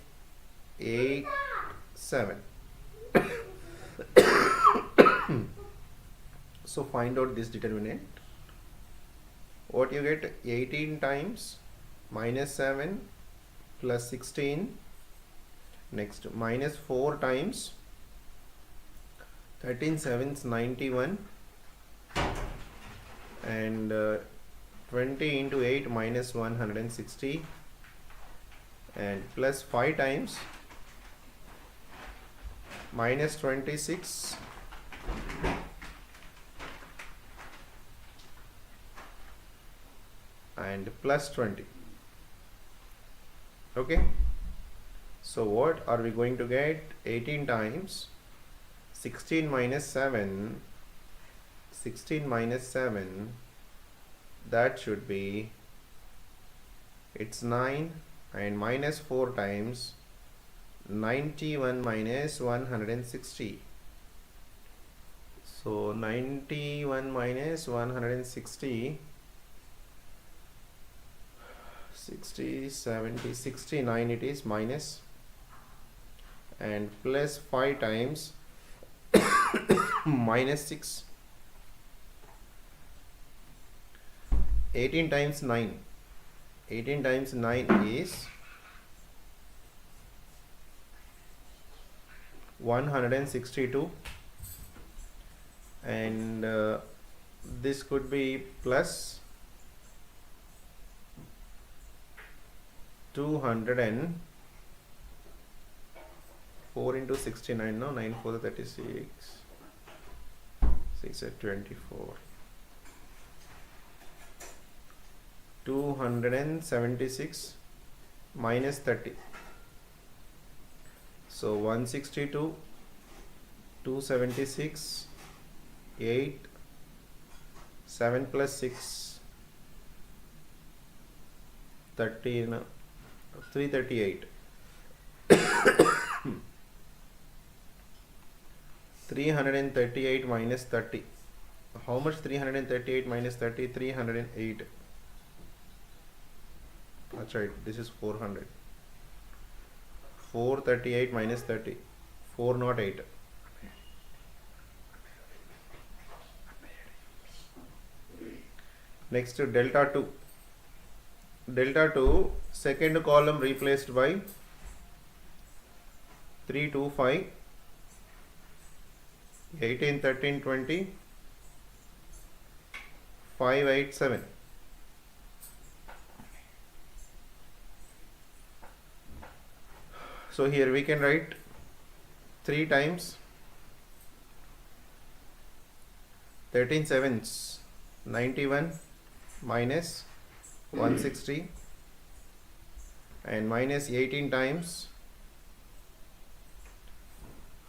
8 7. So find out this determinant. What you get, 18 times minus 7 plus 16. Next minus 4 times 13 7s 91 and 20 into 8 minus 160 and plus 5 times minus 26 and plus 20. Okay, so what are we going to get? 18 times 16 minus 7, 16 minus 7, that should be, it's 9, and minus 4 times 91 minus 160. So 91 minus 160, 60, 70, 69 it is, minus, and plus 5 times minus 6, 18 times 9, 18 times 9 is 162, and this could be plus 204 into 69, no, 9 4 36, 6 at 24, 276 minus 30. So 162, 276, 8, 7 plus 6, 13, 338. 338 minus 30. How much 338 minus 30? 308. That's right, this is 400. 438 minus 30. 408. Next to delta 2. Delta 2, second column replaced by 3, 2, 5, 18, 13, 20, 5, 8, 7. So here we can write 3 times 13 sevens, 91 minus 160, and minus 18 times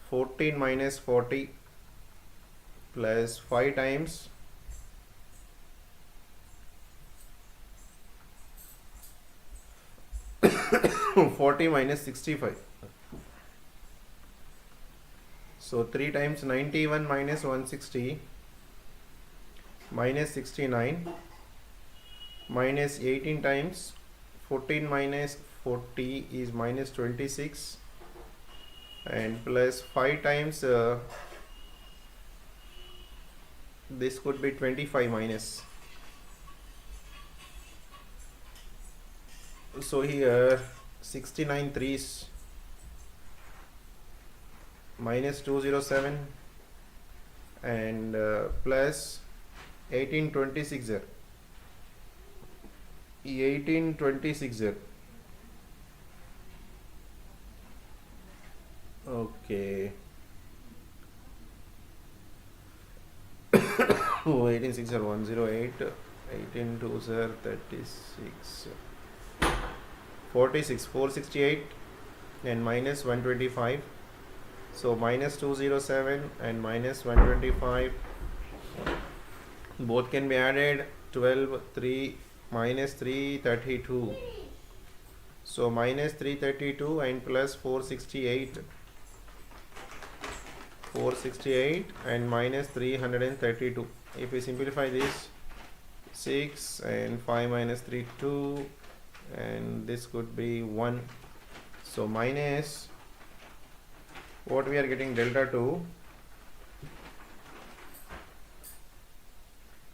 14 minus 40 plus 5 times 40 minus 65. So 3 times 91 minus 160 minus 69 minus 18 times 14 minus 40 is minus 26, and plus 5 times this could be 25 minus. So here 69 threes minus 207 and plus 1826 er. 1826 er. Okay. Oh, 186 er 108, 18 2s are 36, 46, 468 and minus 125. So minus 207 and minus 125 both can be added. 12, 3 minus 332. So minus 332 and plus 468. 468 and minus 332. If we simplify this, 6 and 5 minus 3 2, and this could be 1. So minus, what we are getting, delta 2,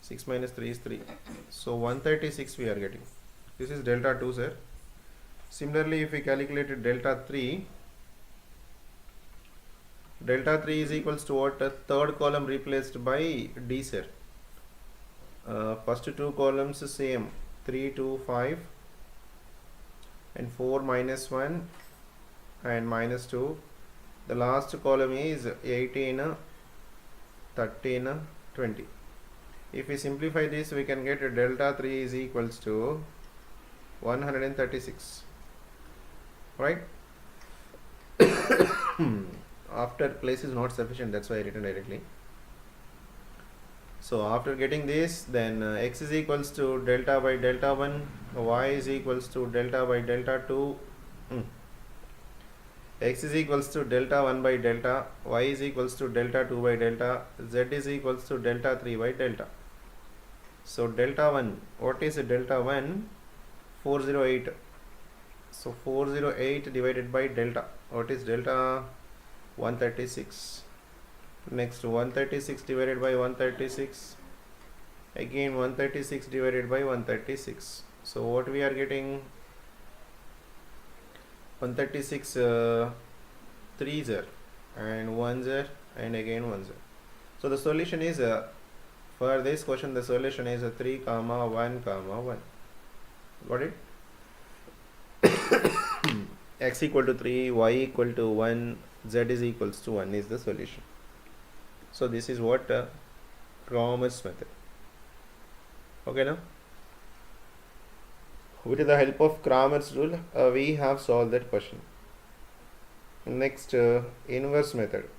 6 minus 3 is 3, so 136 we are getting. This is delta 2, sir. Similarly, if we calculated delta 3, delta 3 is equals to what? Third column replaced by D, sir. First two columns same, 3, 2, 5 and 4 minus 1 and minus 2. The last column is 18, 13, 20. If we simplify this, we can get delta 3 is equals to 136, right? After place is not sufficient, that's why I written directly. So after getting this, then x is equals to delta by delta 1, y is equals to delta by delta 2, x is equals to delta 1 by delta, y is equals to delta 2 by delta, z is equals to delta 3 by delta. So delta 1, what is delta 1? 408. So 408 divided by delta, what is delta? 136. Next 136 divided by 136, again 136 divided by 136. So what we are getting? 136 3 0 and 1 0 and again 1 0. So the solution is for this question the solution is 3 comma 1 comma 1. Got it? X equal to 3, y equal to 1, z is equals to 1 is the solution. So this is what Cramer's method. Okay now? With the help of Cramer's rule, we have solved that question. Next, inverse method.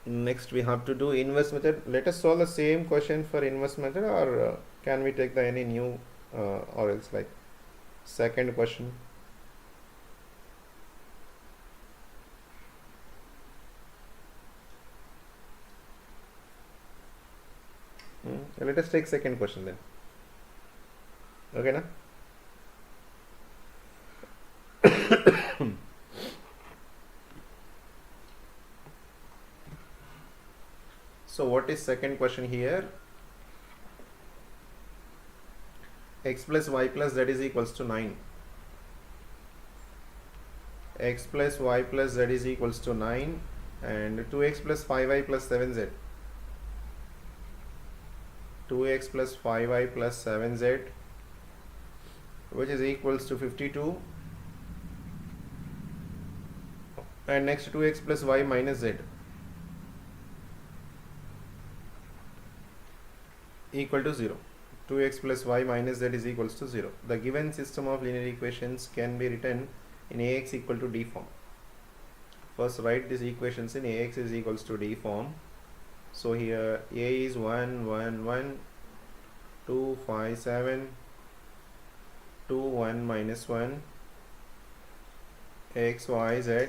Next, we have to do inverse method. Let us solve the same question for inverse method, or can we take the any new or else like second question? Let us take second question then. Okay na? So what is second question here? X plus y plus z is equals to 9. X plus y plus z is equals to 9 and 2x plus 5y plus 7z. 2x plus 5y plus 7z, which is equals to 52, and next 2x plus y minus z equal to 0. 2x plus y minus z is equals to 0. The given system of linear equations can be written in Ax equal to D form. First write these equations in Ax is equals to D form. So here A is 1 1 1 2 5 7 2 1 minus 1 x y z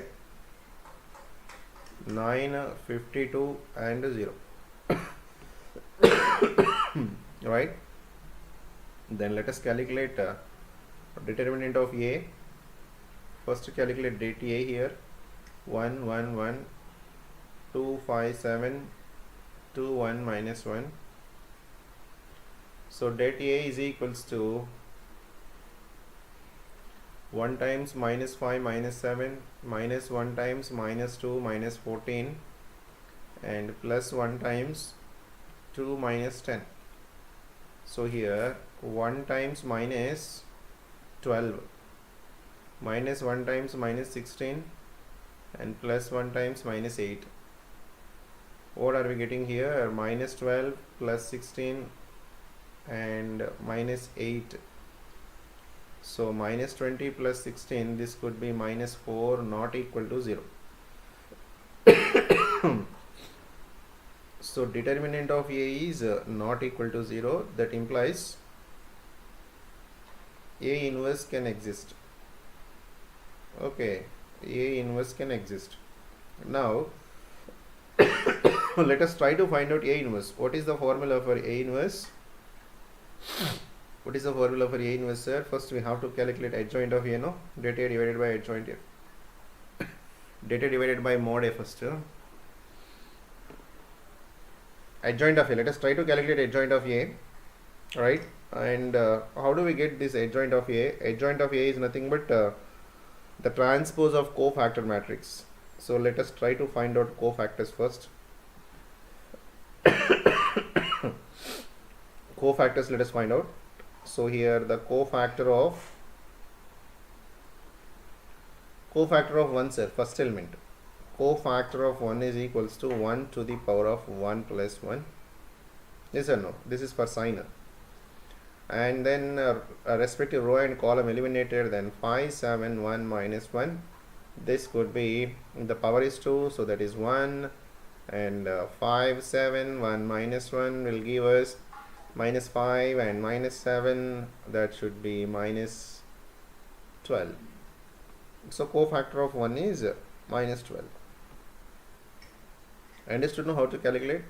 9 52 and 0. Right, then let us calculate determinant of A. First calculate det A here. 1 1 1 2 5 7 2 1 minus 1. So det A is equals to 1 times minus 5 minus 7 minus 1 times minus 2 minus 14 and plus 1 times 2 minus 10. So here 1 times minus 12 minus 1 times minus 16 and plus 1 times minus 8. What are we getting here? Minus 12 plus 16 and minus 8. So minus 20 plus 16, this could be minus 4 not equal to 0. So determinant of A is not equal to 0. That implies A inverse can exist. Okay, A inverse can exist. Now let us try to find out A inverse. What is the formula for A inverse? What is the formula for A inverse, sir? First we have to calculate adjoint of A, no? Det A divided by adjoint A. Det A divided by mod A first. Adjoint of A. Let us try to calculate adjoint of A. Right? And how do we get this adjoint of A? Adjoint of A is nothing but the transpose of cofactor matrix. So let us try to find out cofactors first. Cofactors, let us find out. So here the cofactor of 1, sir, first element. Cofactor of 1 is equals to 1 to the power of 1 plus 1. Yes or no? This is for sign. And then respective row and column eliminated, then 5 7 1 minus 1. This could be, the power is 2, so that is 1, and 5 7 1 minus 1 will give us minus 5 and minus 7, that should be minus 12. So cofactor of 1 is minus 12. Understood now how to calculate?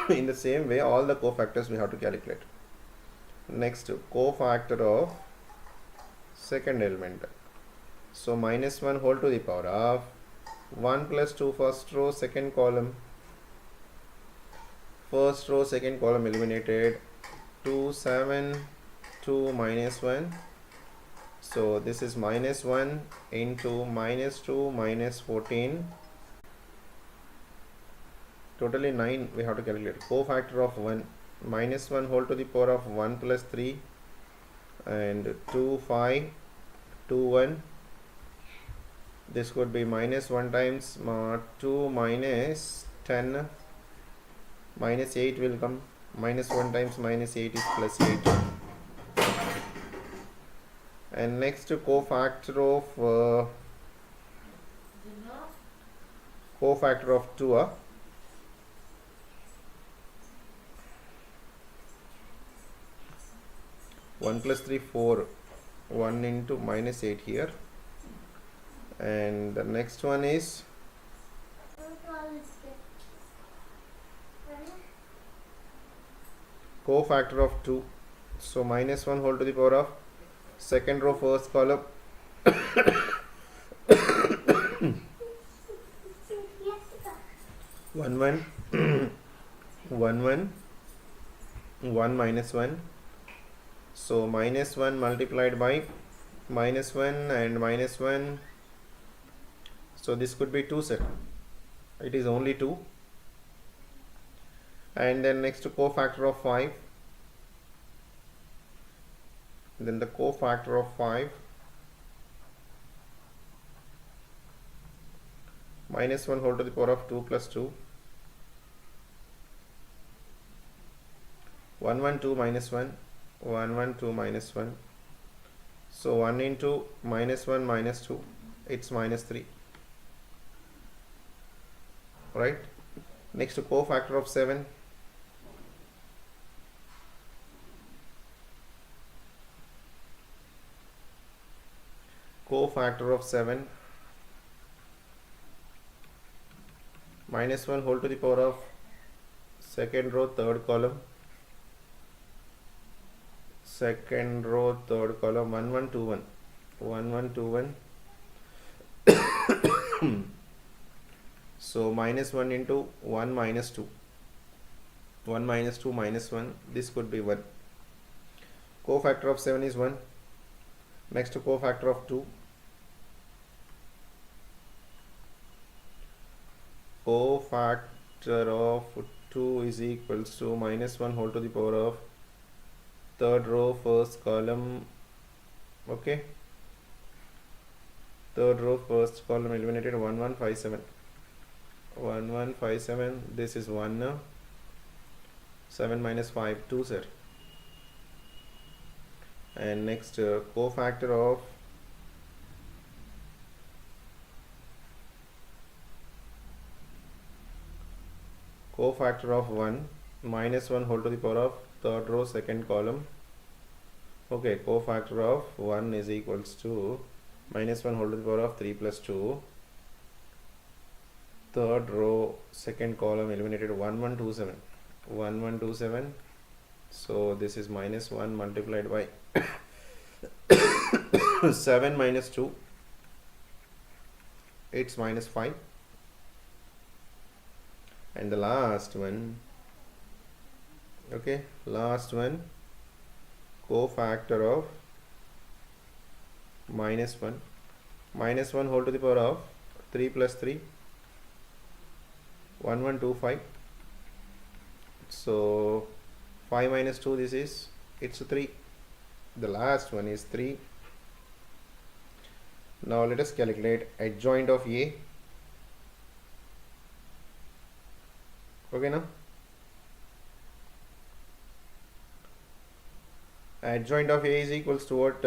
In the same way, all the cofactors we have to calculate. Next, cofactor of second element. So minus 1 whole to the power of 1 plus 2 first row, second column. First row, second column eliminated. 2, 7, 2, minus 1. So this is minus 1 into minus 2 minus 14. Totally 9 we have to calculate. Cofactor of 1. Minus 1 whole to the power of 1 plus 3 and 2, 5, 2, 1. This could be minus 1 times 2 minus 10. Minus 8 will come. Minus 1 times minus 8 is plus 8. And next cofactor of 2. 1 plus 3, 4. 1 into minus 8 here. And the next one is cofactor of 2. So minus 1 whole to the power of second row, first column. 1, 1, 1, 1, 1 minus 1. So minus 1 multiplied by minus 1 and minus 1. So this could be 2 set. It is only 2. And then next cofactor of 5. Then the cofactor of 5. Minus 1 whole to the power of 2 plus 2. 1, 1, 2 minus 1. 1, 1, 2 minus 1. So 1 into minus 1 minus 2. It's minus 3. Right? Next cofactor of 7. Cofactor of 7. Minus 1 whole to the power of second row, third column. Second row, third column. 1, 1, 2, 1. 1, 1, 2, 1. So minus 1 into 1 minus 2. 1 minus 2 minus 1. This could be 1. Cofactor of 7 is 1. Next cofactor of 2. Cofactor of 2 is equals to minus 1 whole to the power of third row, first column. Okay. Third row, first column eliminated. 1, 1, 5, 7. 1, 1, 5, 7. This is 1 now. 7 minus 5, 2 sir. And next cofactor of cofactor of 1. Minus 1 whole to the power of third row, second column. Okay, cofactor of 1 is equals to minus 1 whole to the power of 3 plus 2. Third row, second column eliminated. 1, 1, 2, 7. 1, 1, 2, 7. So this is minus 1 multiplied by 7 minus 2. It's minus 5. And the last one, okay, last one, cofactor of minus 1. Minus 1 whole to the power of 3 plus 3. 1, 1, 2, 5. So 5 minus 2, this is, it's 3. The last one is 3. Now let us calculate adjoint of A. Okay, now adjoint of A is equals to what?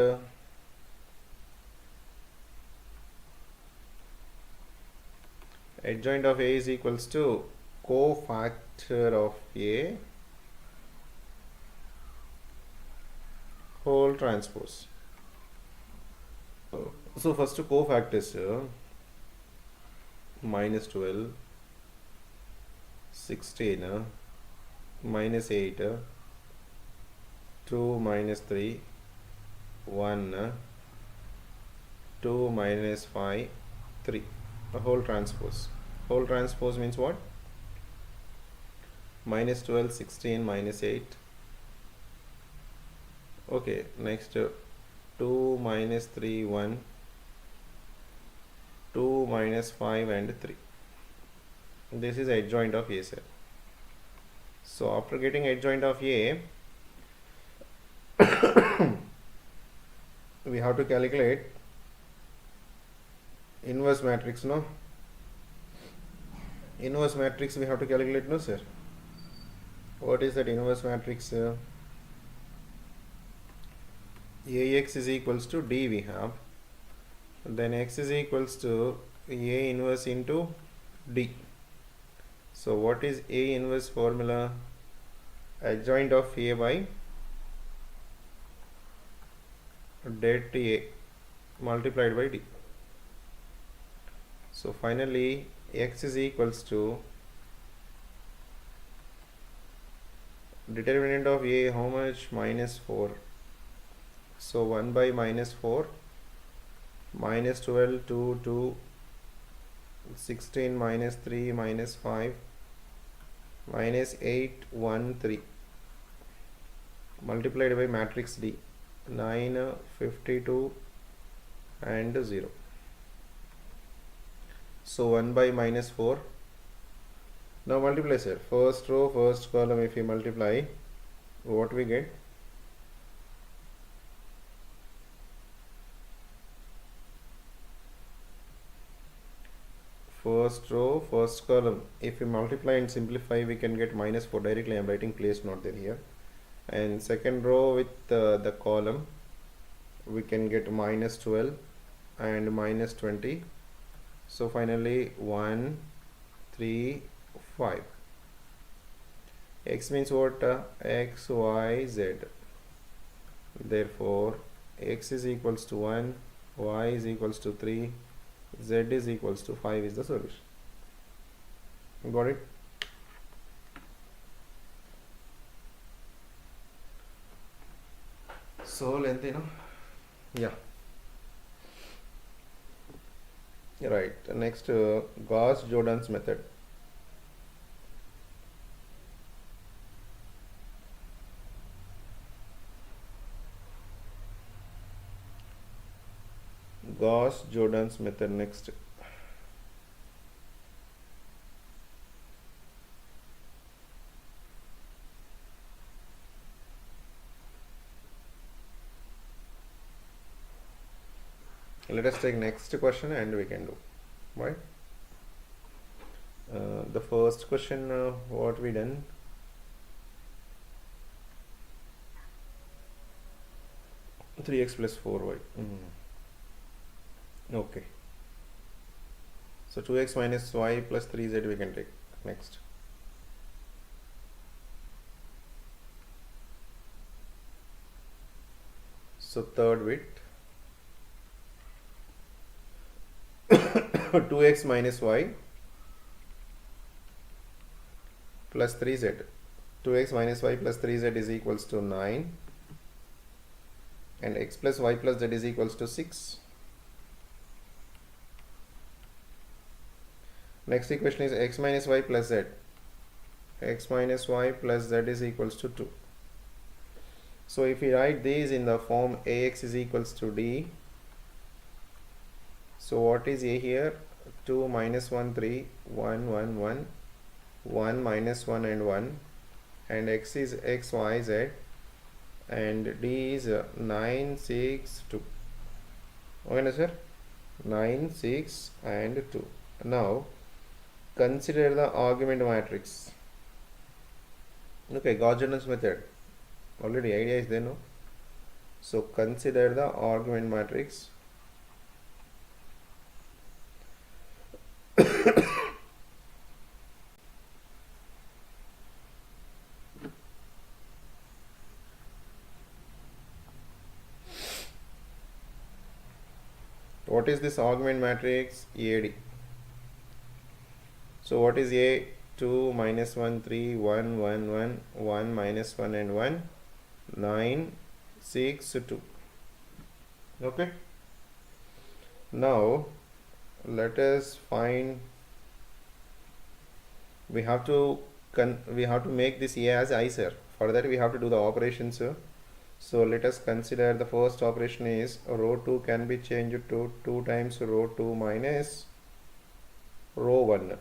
Adjoint of A is equals to cofactor of A whole transpose. So first cofactors minus 12, 16, minus 8, 2 minus 3, 1, 2 minus 5, 3. A whole transpose. Whole transpose means what? Minus 12, 16, minus 8. Okay, next 2 minus 3, 1, 2 minus 5 and 3. This is adjoint of A cell. So after getting adjoint of A, we have to calculate inverse matrix, no? Inverse matrix we have to calculate, no sir? What is that inverse matrix? Ax is equals to D we have. Then x is equals to A inverse into D. So what is A inverse formula? Adjoint of A by det A multiplied by D. So finally x is equals to determinant of A, how much? Minus 4. So 1 by minus 4, minus 12, 2, 2, 16, minus 3, minus 5, minus 8, 1, 3, multiplied by matrix D, 9, 52 and 0. So 1 by minus 4. Now multiply, sir. First row, first column, if you multiply, what we get? First row, first column, if we multiply and simplify, we can get minus 4 directly. I am writing place not there here. And second row with the column, we can get minus 12 and minus 20. So finally 1, 3, 5. X means what? X, Y, Z. Therefore x is equals to 1, y is equals to 3, z is equals to 5 is the solution. Got it? So lengthy, no? Yeah. Right. Next, Gauss-Jordan's method. Gauss-Jordan's method next. Let us take next question and we can do. Right? The first question, what we done? Three x plus 4y. Okay. So 2x minus y plus 3z we can take next. So third bit 2x minus y plus 3z. 2x minus y plus 3z is equals to 9 and x plus y plus z is equals to 6. Next equation is x minus y plus z. X minus y plus z is equals to 2. So if we write these in the form ax is equals to d, so what is a here? 2 minus 1 3, 1 1 1, 1 minus 1 and 1, and x is x y z, and d is 9 6 2. Okay, sir? 9 6 and 2. Now consider the argument matrix. Okay, Gauss-Jordan's method. Already idea is there, no? So consider the argument matrix. What is this augment matrix? AD. So what is A? 2 minus 1 3 1 1 1 1 minus 1 and 1 9 6 2. Okay, now let us find, we have to make this A as ICER. For that we have to do the operations. So let us consider the first operation is row 2 can be changed to 2 times row 2 minus row 1,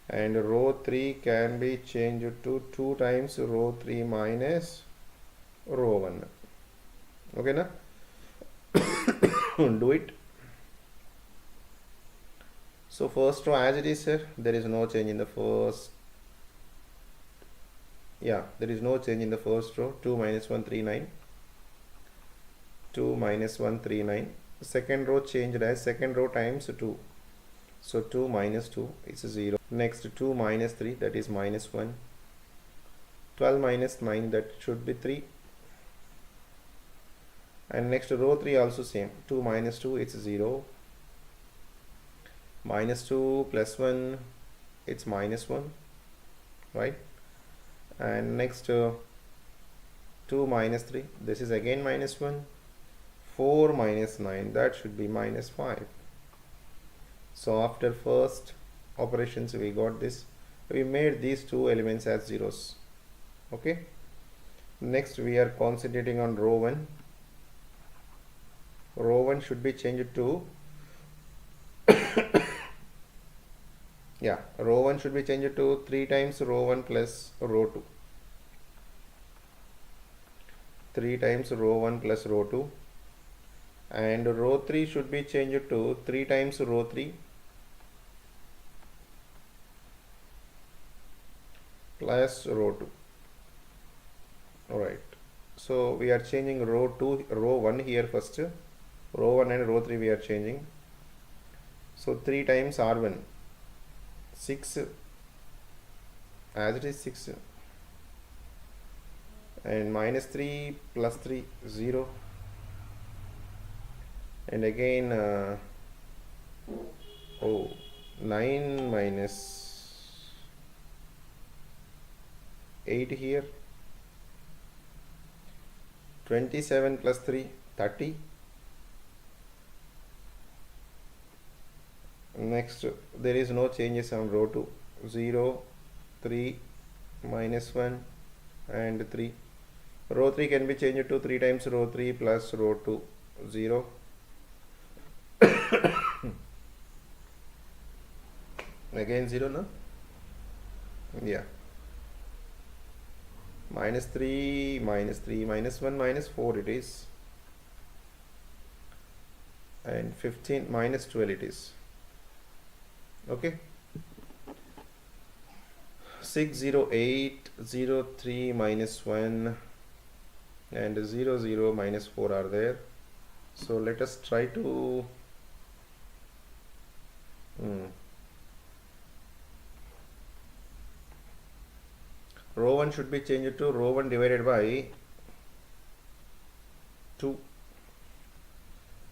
and row 3 can be changed to 2 times row 3 minus row 1. Okay, na? Do it. So first row as it is, sir, there is no change in the first, there is no change in the first row. 2 minus 1 3 9, 2 minus 1 3 9. Second row changed as second row times 2, so 2 minus 2 is 0. Next 2 minus 3, that is minus 1. 12 minus 9, that should be 3. And next row 3 also same, 2 minus 2 it's 0, minus 2 plus 1 it's minus 1, right? And next 2 minus 3, this is again minus 1. 4 minus 9, that should be minus 5. So after first operations we got this, we made these two elements as zeros. Okay, next we are concentrating on row 1. Row 1 should be changed to row 1 should be changed to 3 times row 1 plus row 2. 3 times row 1 plus row 2, and row 3 should be changed to 3 times row 3 plus row 2. Alright, so we are changing row 1 here first. Row 1 and row 3 we are changing. So 3 times R1, 6, as it is 6, and minus 3 plus 3 0, and again 9 minus 8 here, 27 plus 3 30. Next there is no changes on row 2, 0 3 minus 1 and 3. Row 3 can be changed to 3 times row 3 plus row 2, 0. Again 0, no? Yeah. Minus 3 minus 3 minus 1 minus 4 it is, and 15 minus 12 it is. Okay, 6 0 8 0 3 minus 1 and 0 0 minus 4 are there. So let us try to row 1 should be changed to row 1 divided by 2,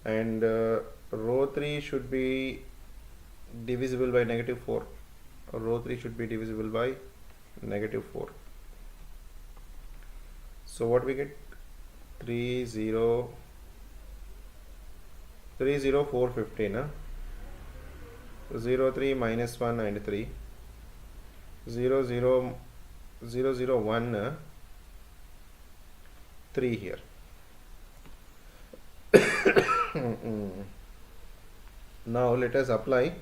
and row 3 should be divisible by negative 4. Row 3 should be divisible by negative 4. So what we get? 3 0 3 0 4 15, 0 3 minus 1 and 3, 0 0 0 0 1 3 here. Now let us apply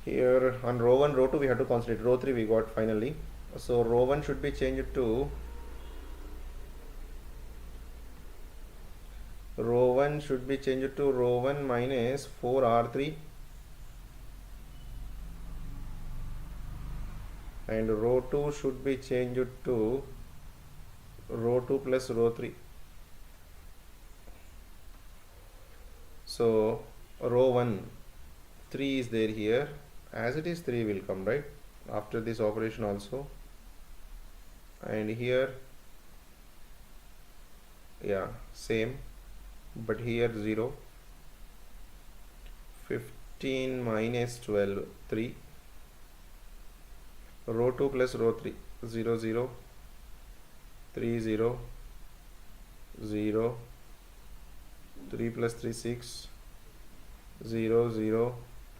here on row 1, row 2 we have to concentrate, row 3 we got finally. So row 1 should be changed to row 1 minus 4R3, and row 2 should be changed to row 2 plus row 3. So row 1 3 is there here, as it is 3 will come, right, after this operation also, and here yeah, same, but here 0. 15 minus 12, 3. Row 2 plus row 3, 0 0, 3 0, 0, 3 plus 3 6, 0 0,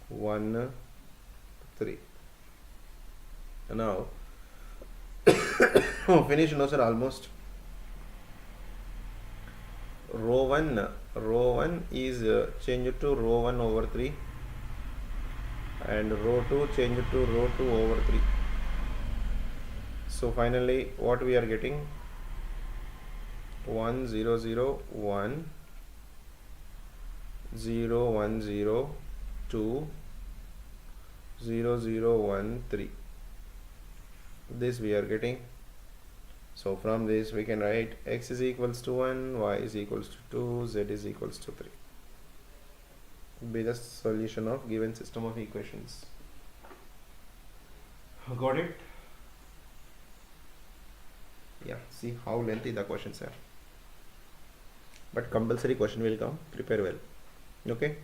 1 3. Now finish. No sir, almost. Row 1 is changed to row 1 over 3, and row 2 changed to row 2 over 3. So finally what we are getting, 1 0 0 1, 0 1 0, 2, 0 0 1 3. This we are getting. So from this we can write x is equals to 1, y is equals to 2, z is equals to 3. Be the solution of given system of equations. Got it? Yeah, see how lengthy the questions are. But compulsory question will come, prepare well. Okay.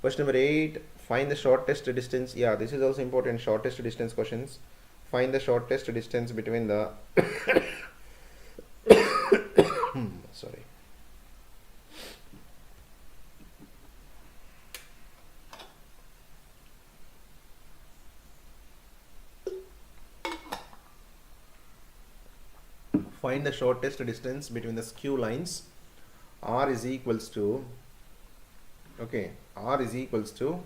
Question number 8, find the shortest distance. Yeah, this is also important, shortest distance questions. Find the shortest distance between the sorry. Find the shortest distance between the skew lines. R is equals to, okay, R is equals to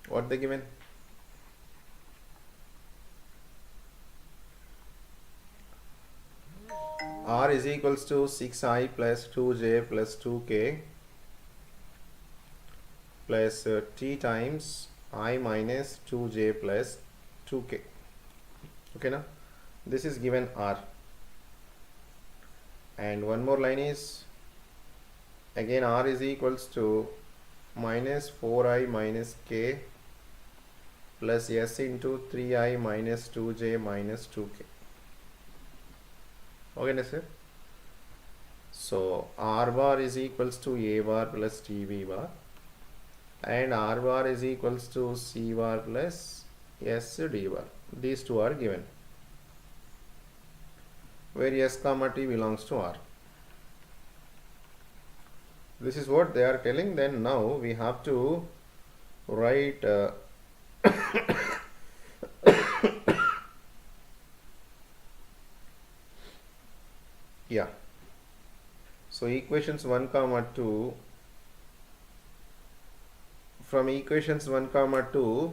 what they given? R is equals to 6i plus 2j plus 2k plus t times I minus 2j plus 2k. Okay, now this is given R. And one more line is, again R is equals to minus 4i minus k plus s into 3i minus 2j minus 2k. Okay, sir. So R bar is equals to A bar plus TB bar, and R bar is equals to C bar plus S D bar. These two are given, where S comma T belongs to R. This is what they are telling. Then now we have to write yeah. So equations 1 comma 2, from equations 1 comma 2,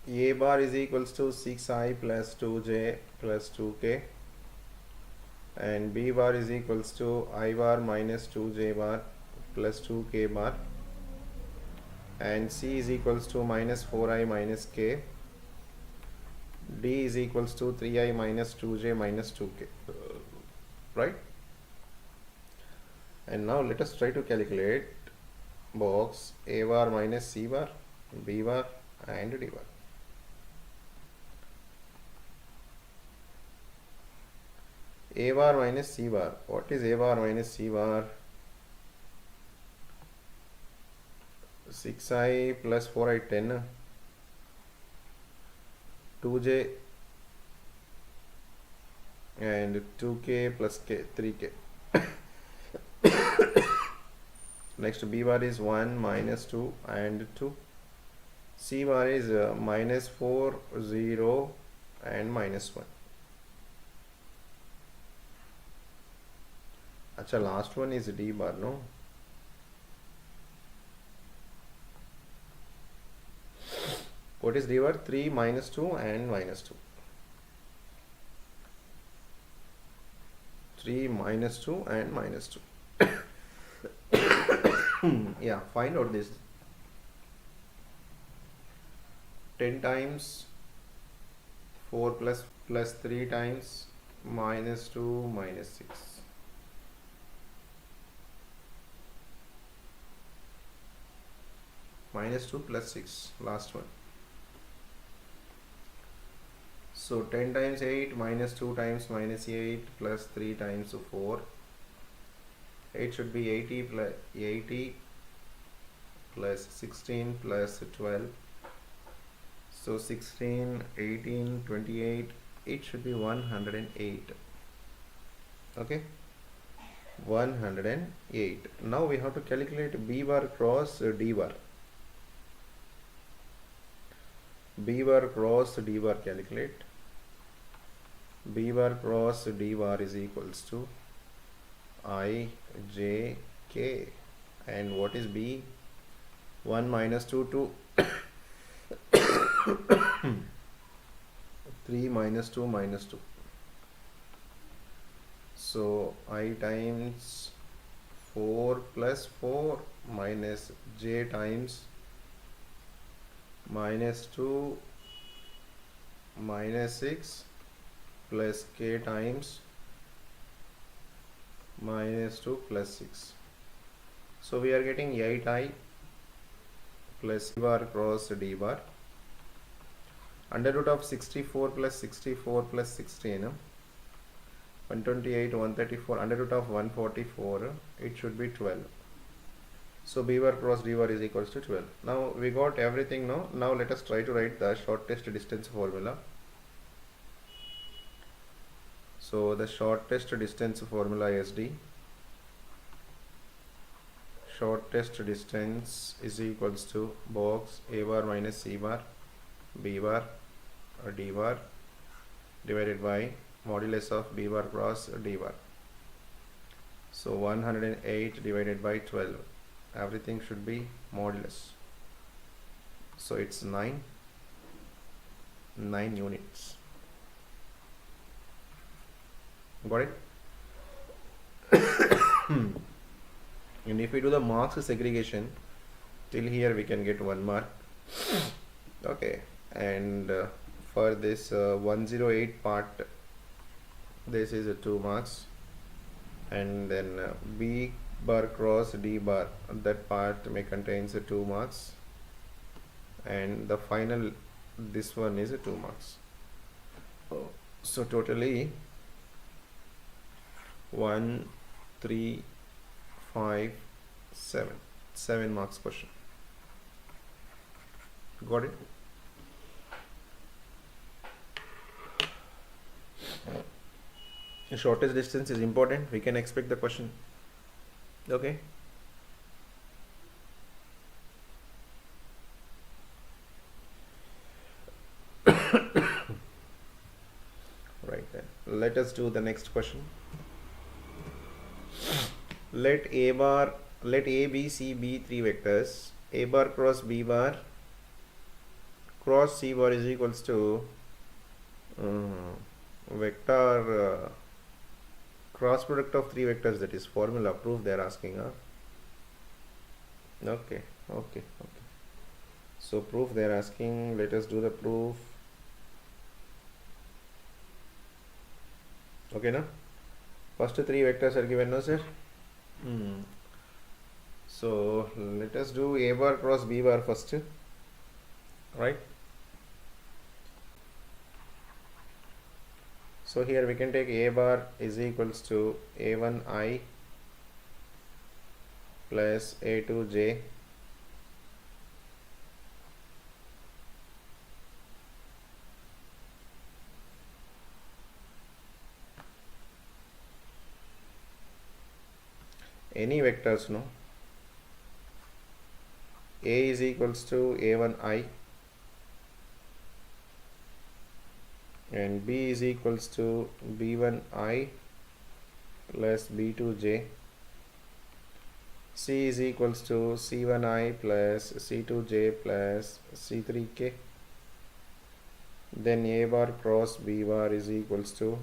A bar is equals to 6i plus 2j plus 2k, and B bar is equals to I bar minus 2j bar plus 2k bar, and C is equals to minus 4i minus k, D is equals to 3i minus 2j minus 2k, right? And now let us try to calculate box A bar minus C bar, B bar and D bar. A bar minus C bar. What is A bar minus C bar? 6i plus 4i 10, 2j and 2k plus k 3k. Next B bar is 1 minus 2 and 2. C bar is minus 4 0 and minus 1. Acha, last one is D bar, no? What is D bar? 3 minus 2 and minus 2. 3 minus 2 and minus 2. Yeah, find out this. 10 times 4 plus 3 times minus 2 minus 6. Minus 2 plus 6, last one. So 10 times 8 minus 2 times minus 8 plus 3 times 4. 8 should be 80 plus 16 plus 12. So 16, 18, 28. It should be 108. Okay, 108. Now we have to calculate B bar cross D bar. B bar cross D bar calculate. B bar cross D bar is equals to I J K. And what is B? 1 minus 2, 2. 3 minus 2 minus 2. So I times 4 plus 4 minus J times minus 2 minus 6 plus K times minus 2 plus 6. So we are getting 8I plus D bar cross D bar. Under root of 64 plus 64 plus 16, 128, 134, under root of 144, it should be 12. So B bar cross D bar is equals to 12. Now we got everything now. Now let us try to write the shortest distance formula. So the shortest distance formula is D. Shortest distance is equals to box A bar minus C bar B bar or D bar divided by modulus of B bar cross D bar. So 108 divided by 12. Everything should be modulus. So it's 9 units. Got it? And if we do the marks segregation, till here we can get 1 mark. Okay, and for this 108 part, this is 2 marks, and then B bar cross D bar, that part may contains 2 marks, and the final, this one is 2 marks. So totally 1, 3, 5, 7 marks question. Got it? The shortest distance is important. We can expect the question. Okay. Right then. Let us do the next question. Let A, B, C be 3 vectors. A bar cross B bar cross C bar is equals to vector cross product of 3 vectors, that is formula. Proof they are asking. Okay. So proof they are asking. Let us do the proof. Okay, na? First 3 vectors are given, no sir? So let us do A bar cross B bar first, right? So here we can take A bar is equals to A1I plus A2J any vectors, no? A is equals to A1I and B is equals to B1I plus B2J. C is equals to C1I plus C2J plus C3K. Then A bar cross B bar is equals to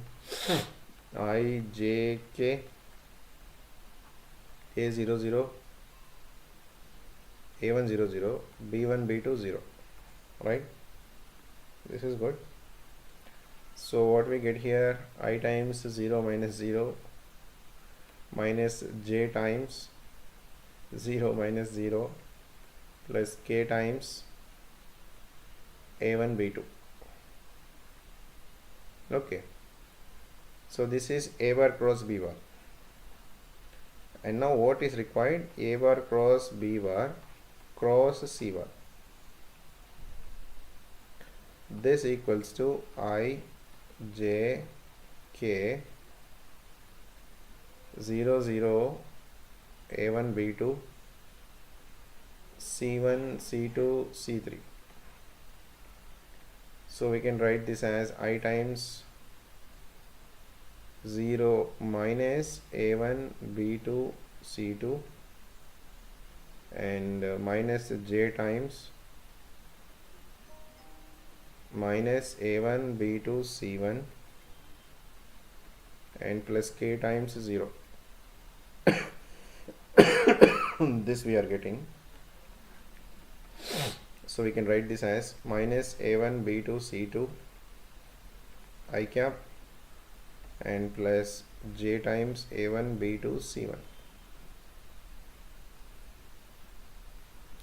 IJK A00 A1 00 B1 B2 0, right? This is good. So what we get here, I times 0 minus 0 minus j times 0 minus 0 plus k times a1 b2. Okay, so this is A bar cross B bar, and now what is required? A bar cross B bar cross C bar. This equals to I J K 0 0 A1 B2 C1 C2 C3. So we can write this as I times 0 minus A1 B2 C2 and minus J times minus A1 B2 C1 and plus K times 0. This we are getting. So we can write this as minus A1 B2 C2 I cap and plus J times A1 B2 C1.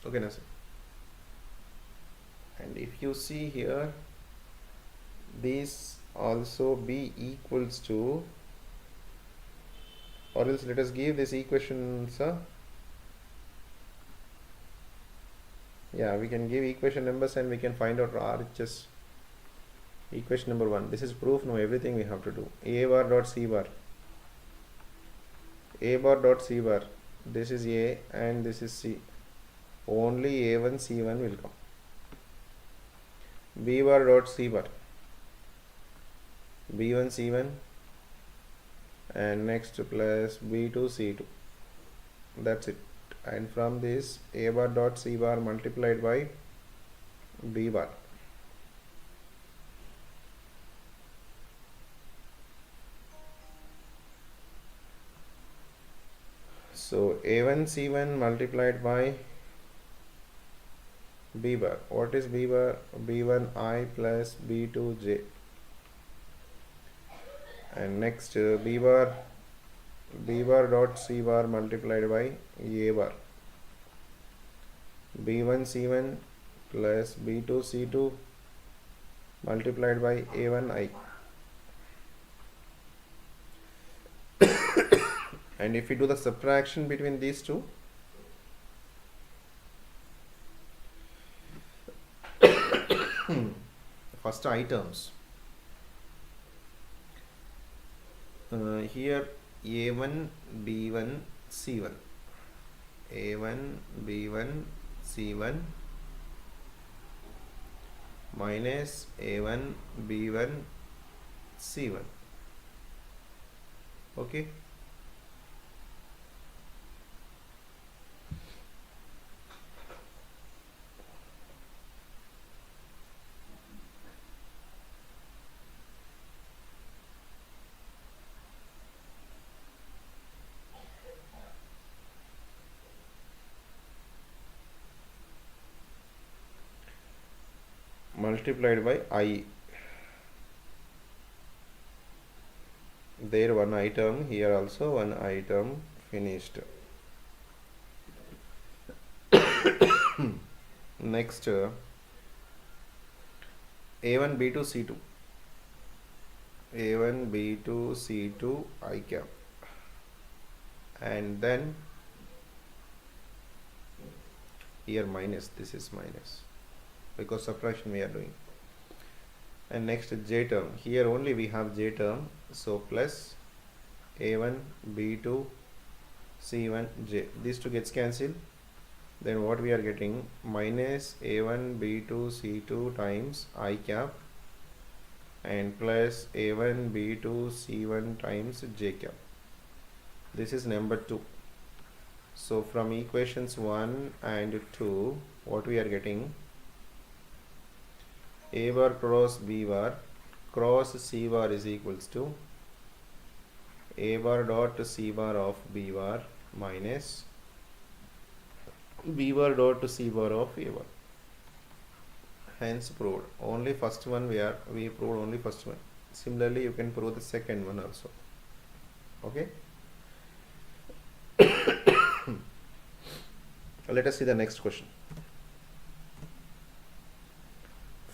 Okay, now sir. And if you see here, this also be equals to, or else let us give this equation, sir. Yeah, we can give equation numbers and we can find out RHS. Equation number 1. This is proof. Now everything we have to do. A bar dot C bar. A bar dot C bar. This is A and this is C. Only A1 C1 will come. B bar dot C bar. B1 C1 and next plus B2 C2. That's it. And from this A bar dot C bar multiplied by B bar. So A1 C1 multiplied by B bar. What is B bar? B1 I plus B2 J. And next B bar dot C bar multiplied by A bar. B1 C1 plus B2 C2 multiplied by A1 I. And if we do the subtraction between these two, first I terms. Here A1 B1 C1, A1 B1 C1 minus A1 B1 C1. Okay. Multiplied by I. There one item, here also one item, finished. Next A1 B2 C2, A1 B2 C2 I cap, and then here minus, this is minus because subtraction we are doing. And next J term, here only we have J term, so plus A1 B2 C1 J, these two gets cancelled. Then what we are getting, minus A1 B2 C2 times I cap and plus A1 B2 C1 times J cap. This is number 2. So from equations 1 and 2, what we are getting, A bar cross B bar cross C bar is equals to A bar dot C bar of B bar minus B bar dot C bar of A bar. Hence proved. Only first one we proved only first one. Similarly, you can prove the second one also. Okay. Let us see the next question.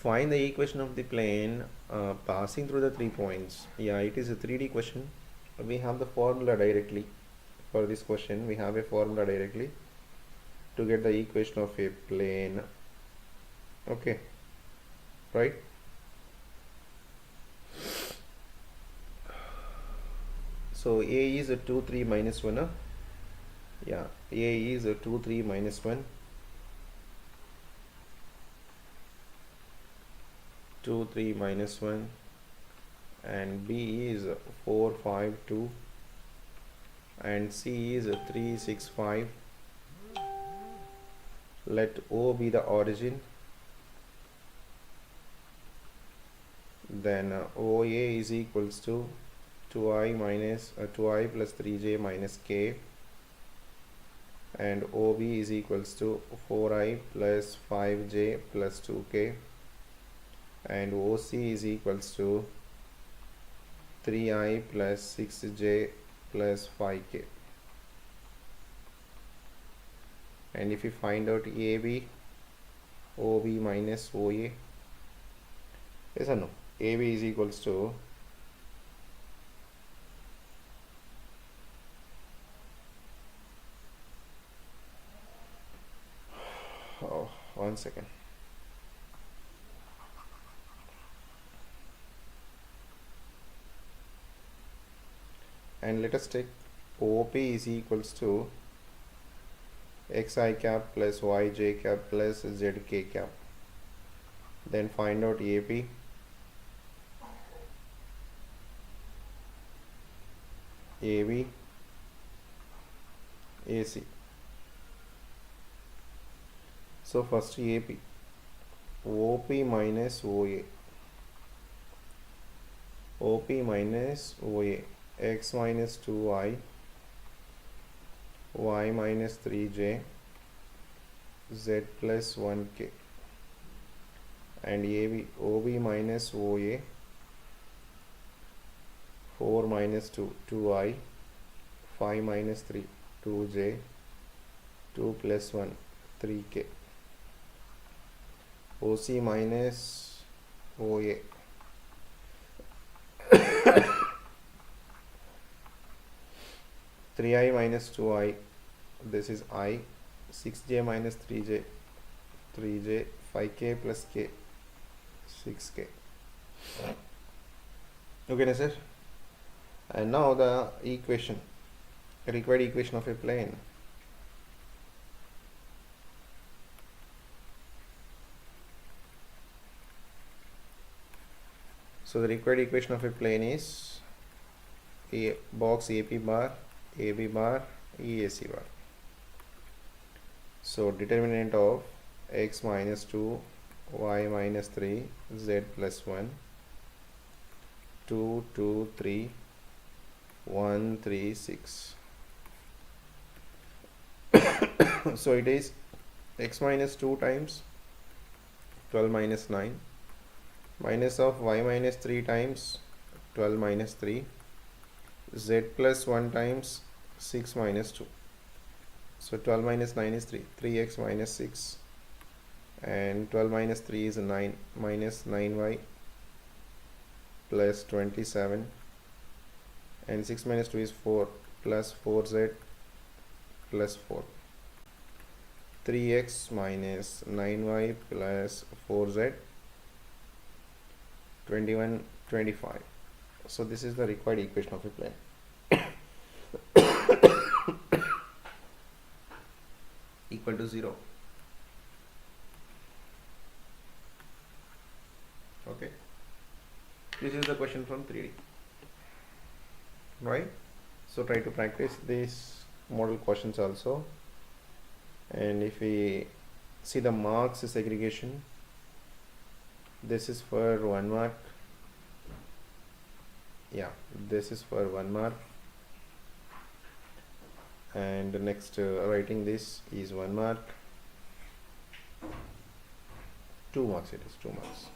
find the equation of the plane passing through the 3 points. Yeah, it is a 3D question. We have the formula directly for this question. We have a formula directly to get the equation of a plane. Okay, right? So A is a 2, 3 minus 1. Yeah, A is a 2, 3 minus 1. 2, 3 minus 1. And B is 4, 5, 2. And C is 3, 6, 5. Let O be the origin. Then OA is equals to 2i plus 3j minus k, and OB is equals to 4i plus 5j plus 2k, and OC is equals to 3i plus 6j plus 5k. And if you find out AB, OB minus OA, yes or no? AB is equals to one second. And let us take OP is equals to xi cap plus yj cap plus zk cap. Then find out AP. AB, AC. So first AP, OP minus OA, OP minus OA, x minus 2i, y minus 3j, z plus 1k, and AB, OB minus OA, 4 minus 2, 2i, 5 minus 3, 2j, 2 plus 1, 3k, OC minus OA, 3i minus 2i, this is I, 6j minus 3j, 3j, 5k plus k, 6k. Okay, na sir? And now the equation, required equation of a plane. So the required equation of a plane is a box AP bar, AB bar, EAC bar. So determinant of x minus 2, y minus 3, z plus 1, 2, 2, 3, 1, 3, 6. So it is x minus 2 times 12 minus 9, minus of y minus 3 times 12 minus 3, z plus 1 times 6 minus 2. So 12 minus 9 is 3, 3x minus 6, and 12 minus 3 is 9, minus 9y plus 27, and 6 minus 2 is 4, plus 4z plus 4. 3x minus 9y plus 4z, 21, 25. So this is the required equation of a plane. Equal to 0. Okay. This is the question from 3D. Right? So try to practice these model questions also. And if we see the marks segregation, this is for 1 mark. Yeah, this is for 1 mark. And the next writing this is 1 mark. 2 marks, it is 2 marks.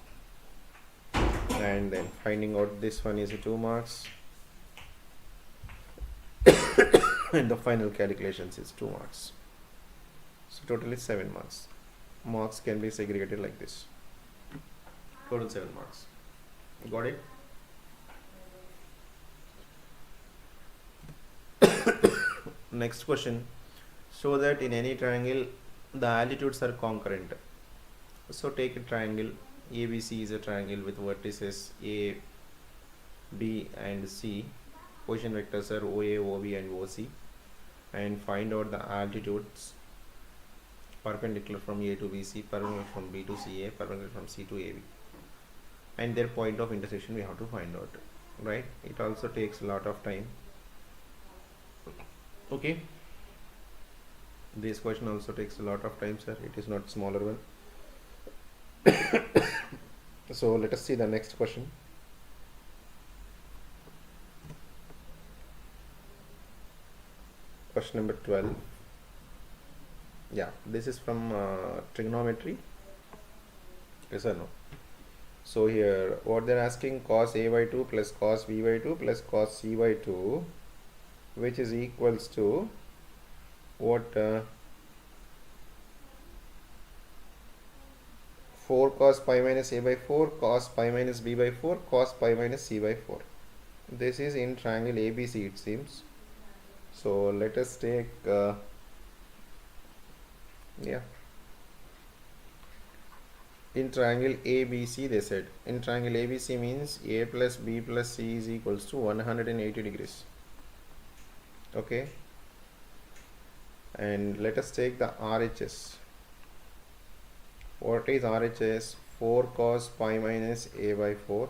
And then finding out this one is 2 marks. And the final calculations is 2 marks. So total is 7 marks. Marks can be segregated like this. Total 7 marks. Got it? Next question. Show that in any triangle the altitudes are concurrent. So take a triangle. ABC is a triangle with vertices A, B and C. Position vectors are OA, OB and OC. And find out the altitudes perpendicular from A to BC, perpendicular from B to CA, perpendicular from C to AB. And their point of intersection we have to find out. Right? It also takes a lot of time. Okay. This question also takes a lot of time, sir. It is not smaller one. So let us see the next question. Question number 12. Yeah, this is from trigonometry. Yes or no? So here what they're asking, cos A by 2 plus cos B by 2 plus cos C by 2, which is equals to what? 4 cos pi minus A by 4, cos pi minus B by 4, cos pi minus C by 4. This is in triangle ABC, it seems. So let us take in triangle ABC, they said in triangle ABC means A plus B plus C is equals to 180 degrees. Okay, and let us take the RHS. What is RHS? 4 cos pi minus A by 4,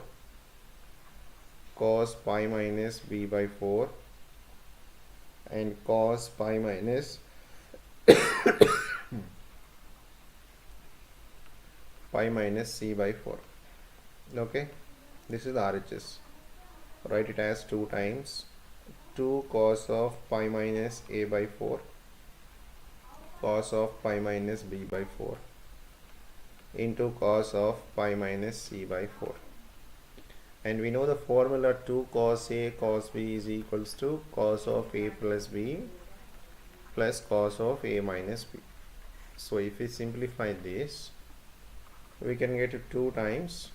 cos pi minus B by 4 and cos pi minus pi minus C by 4. Okay, this is the RHS. Write it as 2 times 2 cos of pi minus A by 4, cos of pi minus B by 4 into cos of pi minus C by 4. And we know the formula, 2 cos A cos B is equals to cos of A plus B plus cos of A minus B. So if we simplify this, we can get 2 times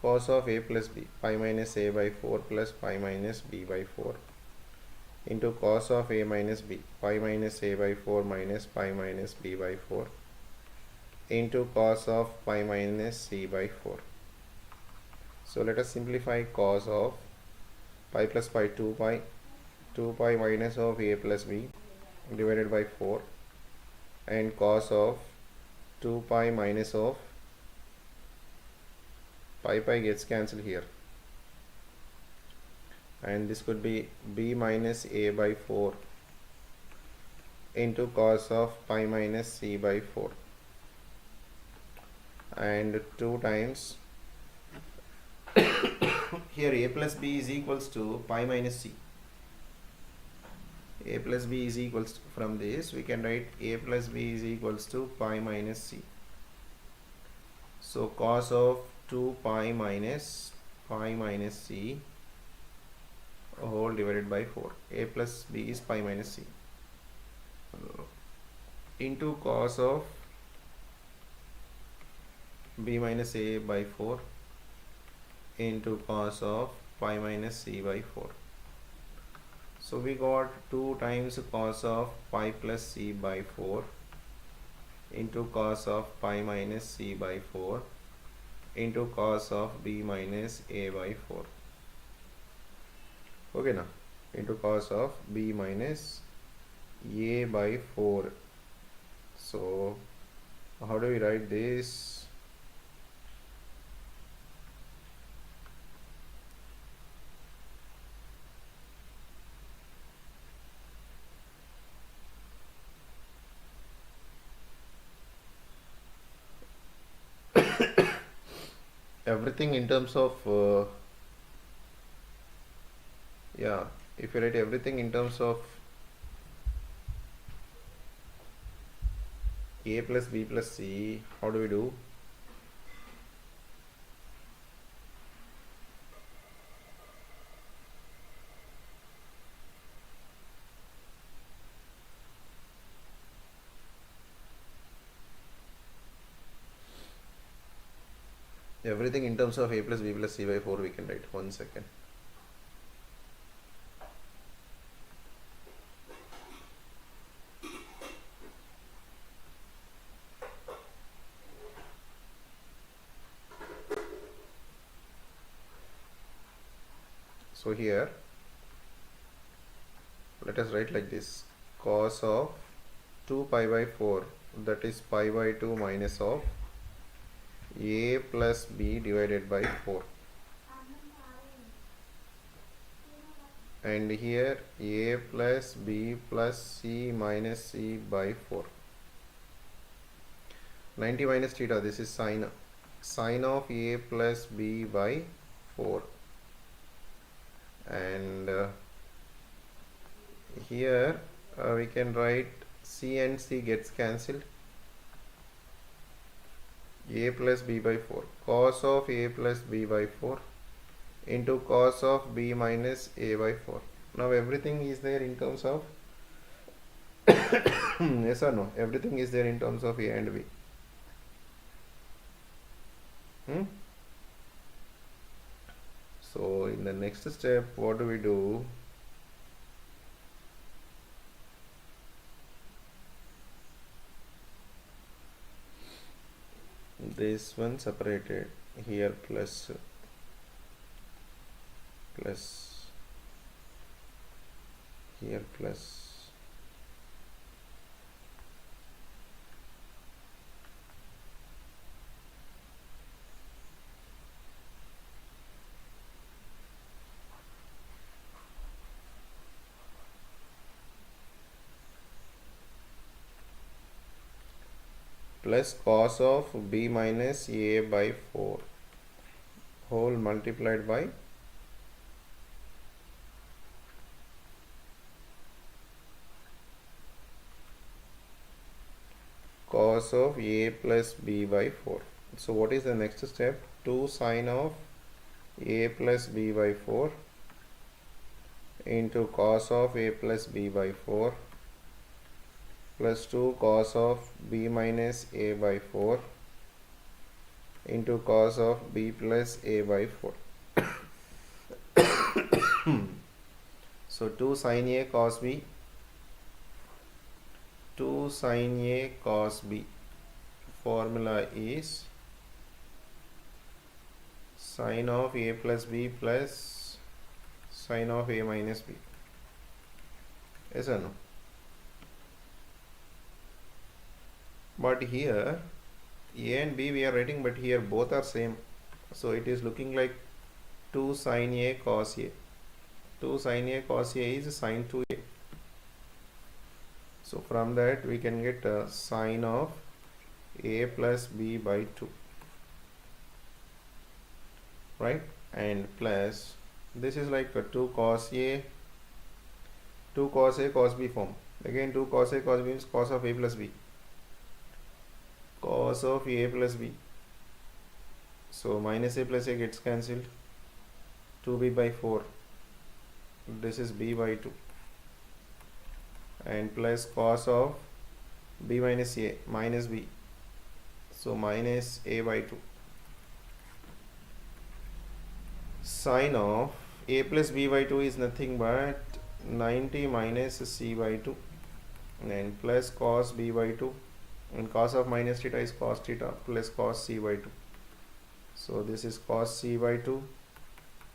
cos of A plus B, pi minus A by 4 plus pi minus B by 4 into cos of A minus B, pi minus A by 4 minus pi minus B by 4 into cos of pi minus C by 4. So let us simplify cos of pi plus pi, 2 pi minus of A plus B divided by 4 and cos of 2 pi minus of pi gets cancelled here, and this could be B minus A by 4 into cos of pi minus C by 4 and 2 times here A plus B is equals to pi minus C. A plus B is equals to, from this we can write A plus B is equals to pi minus C. So cos of 2 pi minus C whole divided by 4. A plus B is pi minus C into cos of B minus A by 4 into cos of pi minus C by 4. So we got 2 times cos of pi plus C by 4 into cos of pi minus C by 4 into cos of B minus A by 4. Okay now, into cos of B minus A by 4. So how do we write this? Everything in terms of if you write everything in terms of A plus B plus C, how do we do? Everything in terms of a plus b plus c by 4 we can write. 1 second. So here let us write like this: cos of 2 pi by 4, that is pi by 2 minus of a plus b divided by 4, and here a plus b plus c minus c by 4. 90 minus theta, this is sine of a plus b by 4, and here we can write c and c gets cancelled, a plus b by 4, cos of a plus b by 4 into cos of b minus a by 4. Now everything is there in terms of yes or no? Everything is there in terms of a and b. So in the next step, what do we do? This one separated, here plus here plus. Plus cos of b minus a by 4 whole multiplied by cos of a plus b by 4. So what is the next step? 2 sine of a plus b by 4 into cos of a plus b by 4 plus 2 cos of b minus a by 4 into cos of b plus a by 4. So 2 sin a cos b, 2 sin a cos b, formula is sin of a plus b plus sin of a minus b. Yes or no? But here a and b we are writing, but here both are same, so it is looking like 2 sin a cos a. 2 sin a cos a is sin 2a. So from that we can get sin of a plus b by 2, right? And plus this is like a 2 cos a cos b form. Again 2 cos a cos b means cos of a plus b, cos of a plus b. So minus a plus a gets cancelled, 2b by 4, this is b by 2, and plus cos of b minus a minus b, so minus a by 2, sin of a plus b by 2 is nothing but 90 minus c by 2, and plus cos b by 2, and cos of minus theta is cos theta plus cos c by 2. So this is cos c by 2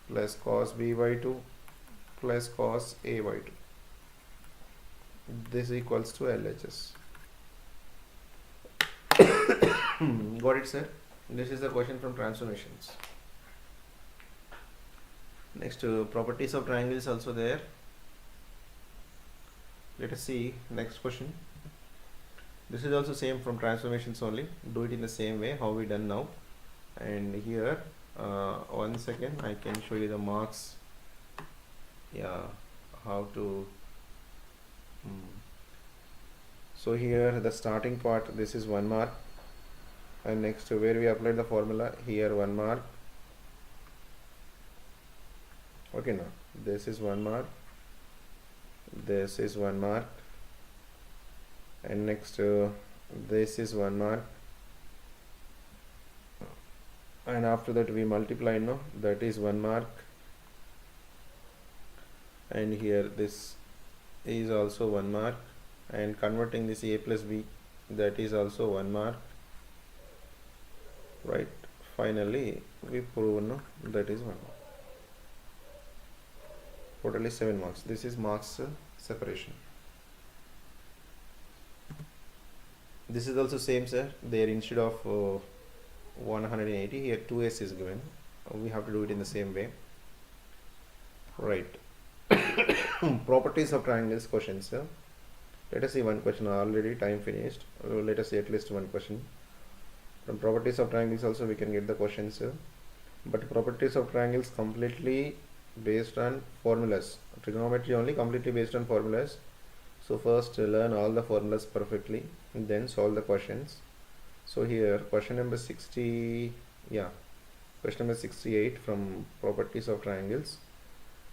plus cos b by 2 plus cos a by 2. This equals to LHS. Got it, sir? This is the question from transformations. Next, properties of triangle is also there. Let us see next question. This is also same from transformations only. Do it in the same way how we done now. And here 1 second, I can show you the marks. Yeah, how to so here the starting part, this is 1 mark, and next where we applied the formula, here 1 mark. Okay, now this is 1 mark, this is 1 mark, and next this is 1 mark, and after that we multiply, no, that is 1 mark, and here this is also 1 mark, and converting this a plus b, that is also 1 mark, right? Finally we prove, no, that is 1 mark. Totally 7 marks. This is marks separation. This is also same, sir. There instead of 180, here 2s is given. We have to do it in the same way, right? Properties of triangles questions, sir. Let us see one question. Already time finished. Let us see at least one question. From properties of triangles also we can get the questions, sir. But properties of triangles completely based on formulas. Trigonometry only completely based on formulas. So first learn all the formulas perfectly and then solve the questions. So here question number 60, question number 68 from properties of triangles.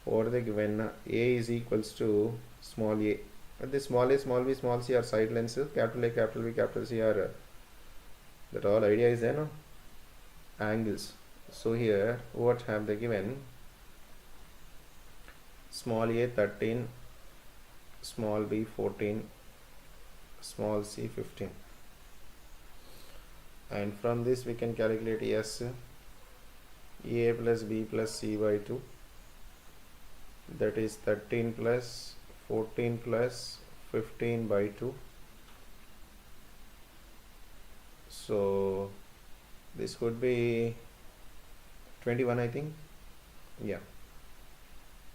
What are they given? A is equals to small a. This small a, small b, small c are side lenses. Capital A, capital B, capital C are that all idea is there, no? Angles. So here what have they given? Small a 13, small b 14, small c 15, and from this we can calculate yes, a plus b plus c by 2, that is 13 plus 14 plus 15 by 2. So this would be 21, I think. Yeah.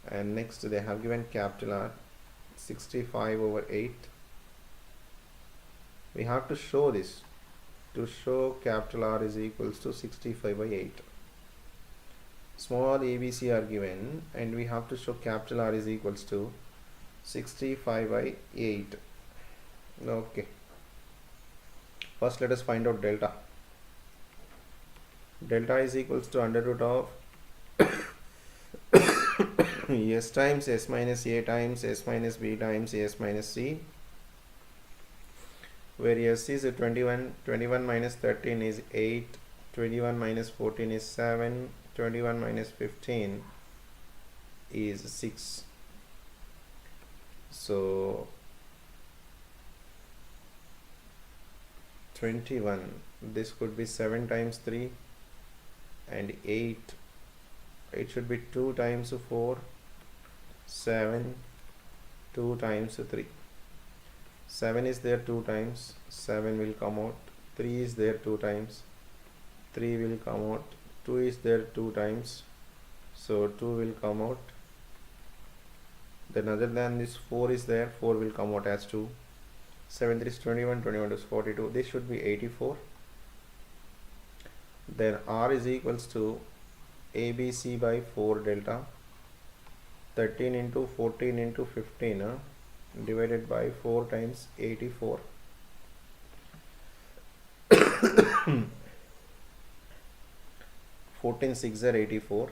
And next they have given capital R 65 over 8. We have to show this. To show capital R is equals to 65 by 8. Small ABC are given and we have to show capital R is equals to 65 by 8. Okay. First let us find out delta. Delta is equals to under root of s times s minus a times s minus b times s minus c, where s is 21, 21 minus 13 is 8, 21 minus 14 is 7, 21 minus 15 is 6. So 21, this could be 7 times 3, and 8 should be 2 times 4, 7, 2 times 3. 7 is there 2 times, 7 will come out. 3 is there 2 times, 3 will come out. 2 is there 2 times, so 2 will come out. Then other than this 4 is there, 4 will come out as 2. 7 3 is 21, 21 is 42. This should be 84. Then R is equals to ABC by 4 delta, 13 into 14 into 15 divided by 4 times 84. 14 6 are 84,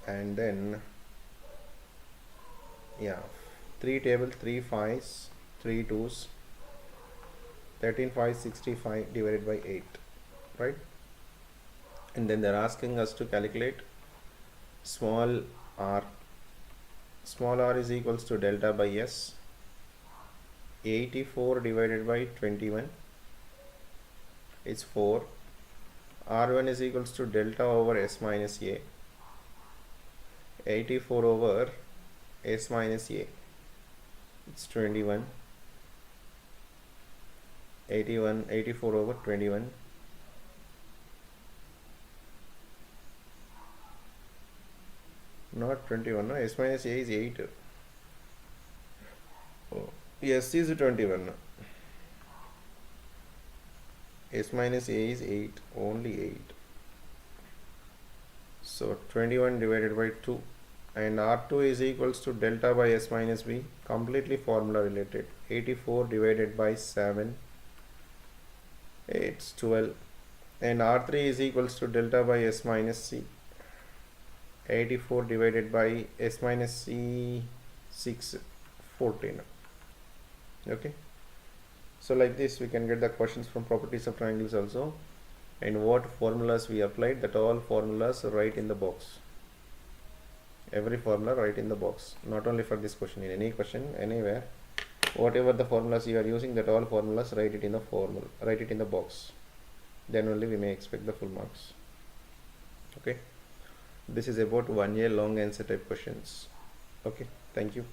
and then 3 table, 3 5s, 3 2s, 13 5 65 divided by 8, right? And then they're asking us to calculate small r. Small r is equals to delta by s. 84 divided by 21 is 4. R1 is equals to delta over s minus a. 84 over s minus a, it's 21. 84 over 21. Not 21, no, s minus a is 8. Oh, s is 21. S minus a is 8, only 8. So 21 divided by 2, and R2 is equals to delta by s minus b, completely formula related. 84 divided by 7, it's 12, and R3 is equals to delta by s minus c. 84 divided by s minus c 6, 14. Okay, so like this we can get the questions from properties of triangles also. and what formulas we applied, that all formulas write in the box. Every formula write in the box, not only for this question, in any question, anywhere, whatever the formulas you are using, that all formulas write it in the formula, write it in the box. Then only we may expect the full marks. Okay, this is about 1 year long answer type questions. Okay, thank you.